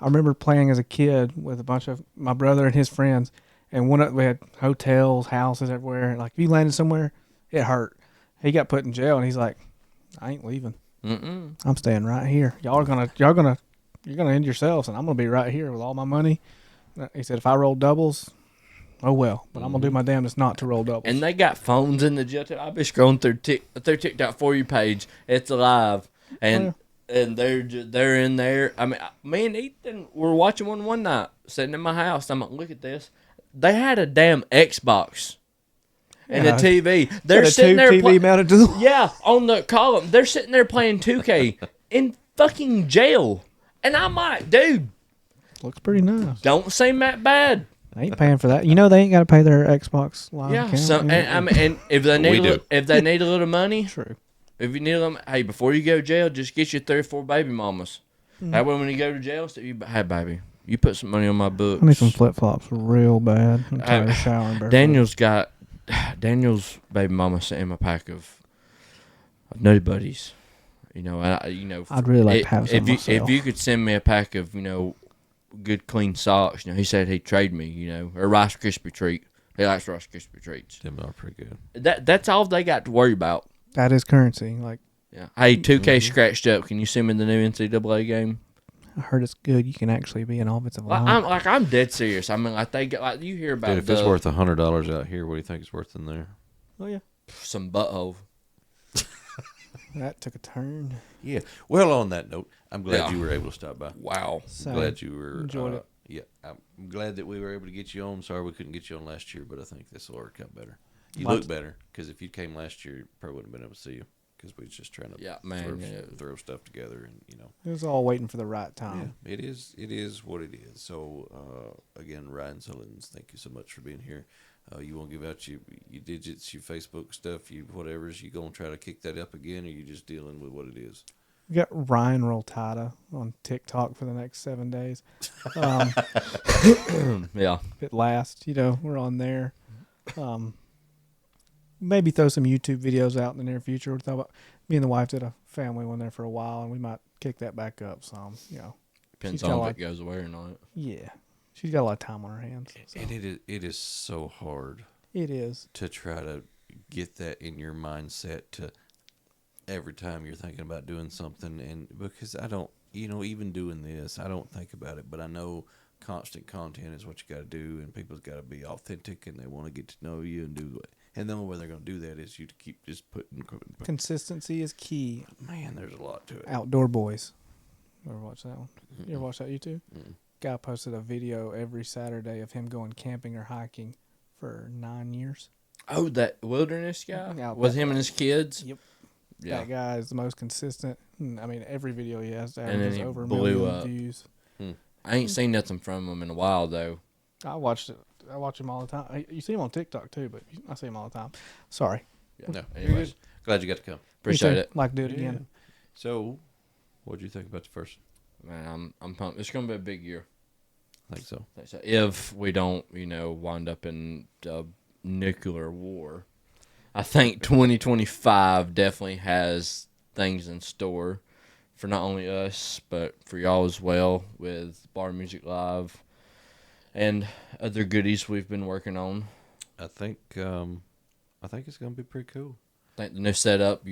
I remember playing as a kid with a bunch of my brother and his friends, and we had hotels, houses everywhere. Like if you landed somewhere, it hurt. He got put in jail, and he's like, "I ain't leaving. Mm-mm. I'm staying right here. You're gonna end yourselves, and I'm gonna be right here with all my money." He said, "If I roll doubles, oh well, but I'm gonna do my damnedest not to roll doubles." And they got phones in the jail. I've been scrolling through their TikTok For You page. It's alive, and they're in there. I mean, me and Ethan were watching one night, sitting in my house. I'm like, look at this. They had a damn Xbox and a TV. They're sitting there TV mounted to the yeah, on the column. They're sitting there playing 2K in fucking jail, and I'm like, dude, looks pretty nice. don't seem that bad. They ain't paying for that. They ain't got to pay their Xbox Live Yeah, account. and if they need We do. if they need a little money. True. If you need them, hey, before you go to jail, just get you 3 or 4 baby mamas. Mm. That way, when you go to jail, hey, baby, you put some money on my books. I need some flip flops real bad. I'm tired of showering barefoot. Daniel's baby mama sent him a pack of Nutty Buddies. I'd really like to have some myself. if you could send me a pack of good clean socks, he said he'd trade me, a Rice Krispie treat. He likes Rice Krispie treats. Them are pretty good. That's all they got to worry about. That is currency. Like Yeah. Hey, 2K scratched up. Can you send me the new NCAA game? I heard it's good. You can actually be an offensive line. I'm dead serious. I mean, they get you hear about Dude, if it's worth $100 out here, what do you think it's worth in there? Oh yeah. some butthole. That took a turn. Yeah. Well, on that note, I'm glad Yeah. you were able to stop by. Wow. So Glad you were. enjoyed it. Yeah, I'm glad that we were able to get you on. Sorry we couldn't get you on last year, but I think this will work out better. You Lots- look better because if you came last year, probably wouldn't have been able to see you because we was just trying to Yeah, man, yeah. throw stuff together and It was all waiting for the right time. Yeah, it is. It is what it is. So again, Ryan Sullins, thank you so much for being here. You won't give out your digits, your Facebook stuff, you whatever's. You gonna try to kick that up again, or you just dealing with what it is? We got Ryan Roltada on TikTok for the next 7 days. Um, Yeah. if it lasts, we're on there. Maybe throw some YouTube videos out in the near future. We thought about, me and the wife did a family one there for a while, and we might kick that back up some. Depends She's got a on lot- if it goes away or not. Yeah, she's got a lot of time on her hands. So. And it is so hard It is. to try to get that in your mindset to every time you're thinking about doing something, and because I don't, even doing this, I don't think about it, but I know constant content is what you got to do, and people's got to be authentic, and they want to get to know you and do it. And the only way they're going to do that is you to keep just putting. Consistency is key. Man, there's a lot to it. Outdoor Boys. You ever watch that one? You ever watch that YouTube? Mm-mm. Guy posted a video every Saturday of him going camping or hiking for 9 years. Oh, that wilderness guy? Out With that- him and his kids? Yep. Yeah. That guy is the most consistent. I mean, every video he has then averages he over a blew million up. views. I ain't seen nothing from him in a while, though. I watched it. I watch him all the time. You see him on TikTok too, but I see him all the time. Sorry. Yeah. No, Anyways, glad you got to come. appreciate Me too. it. Like to do it again. So, what do you think about the first? Man, I'm pumped. It's going to be a big year. I think so. If we don't, wind up in a nuclear war. I think 2025 definitely has things in store for not only us, but for y'all as well with Bar Music Live and other goodies we've been working on. I think it's gonna be pretty cool. I think the new setup,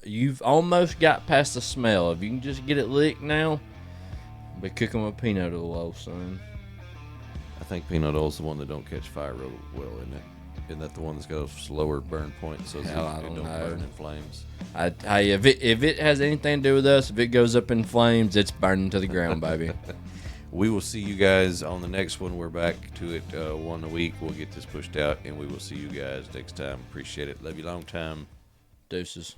you've almost got past the smell. If you can just get it licked now, be cooking with peanut oil, son. I think peanut oil's the one that don't catch fire real well, isn't it? Isn't that the one that's got a slower burn point so that Hell, I it don't don't know. burn in flames? I tell you, if it has anything to do with us, if it goes up in flames, it's burning to the ground, baby. We will see you guys on the next one. We're back to it one a week. We'll get this pushed out, and we will see you guys next time. Appreciate it. Love you long time. Deuces.